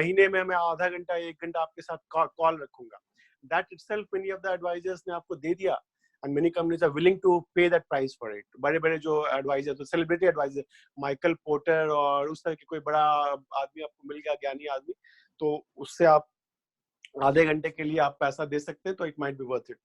महीने में मैं आधा घंटा 1 घंटा आपके साथ कॉल रखूंगा, that itself many of the advisors ने आपको दे दिया, and many companies are willing to pay that price for it. बड़े बड़े जो एडवाइजर, तो सेलिब्रिटी एडवाइजर माइकल पोर्टर और उस तरह के कोई बड़ा आदमी आपको मिल गया, ज्ञानी आदमी, तो उससे आप आधे घंटे के लिए आप पैसा दे सकते हैं, तो it might be worth it.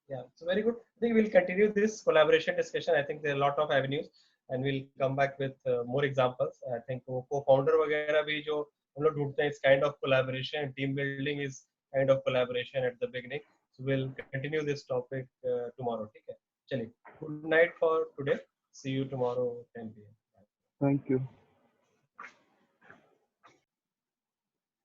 Yeah, so very good. I think we'll continue this collaboration discussion. I think there are a lot of avenues, and we'll come back with more examples. I think co-founder वगैरह भी जो हम लोग ढूंढते हैं, is kind of collaboration. Team building is kind of collaboration at the beginning. So we'll continue this topic tomorrow. ठीक है? चलिए. Good night for today. See you tomorrow 10 p.m. Thank you.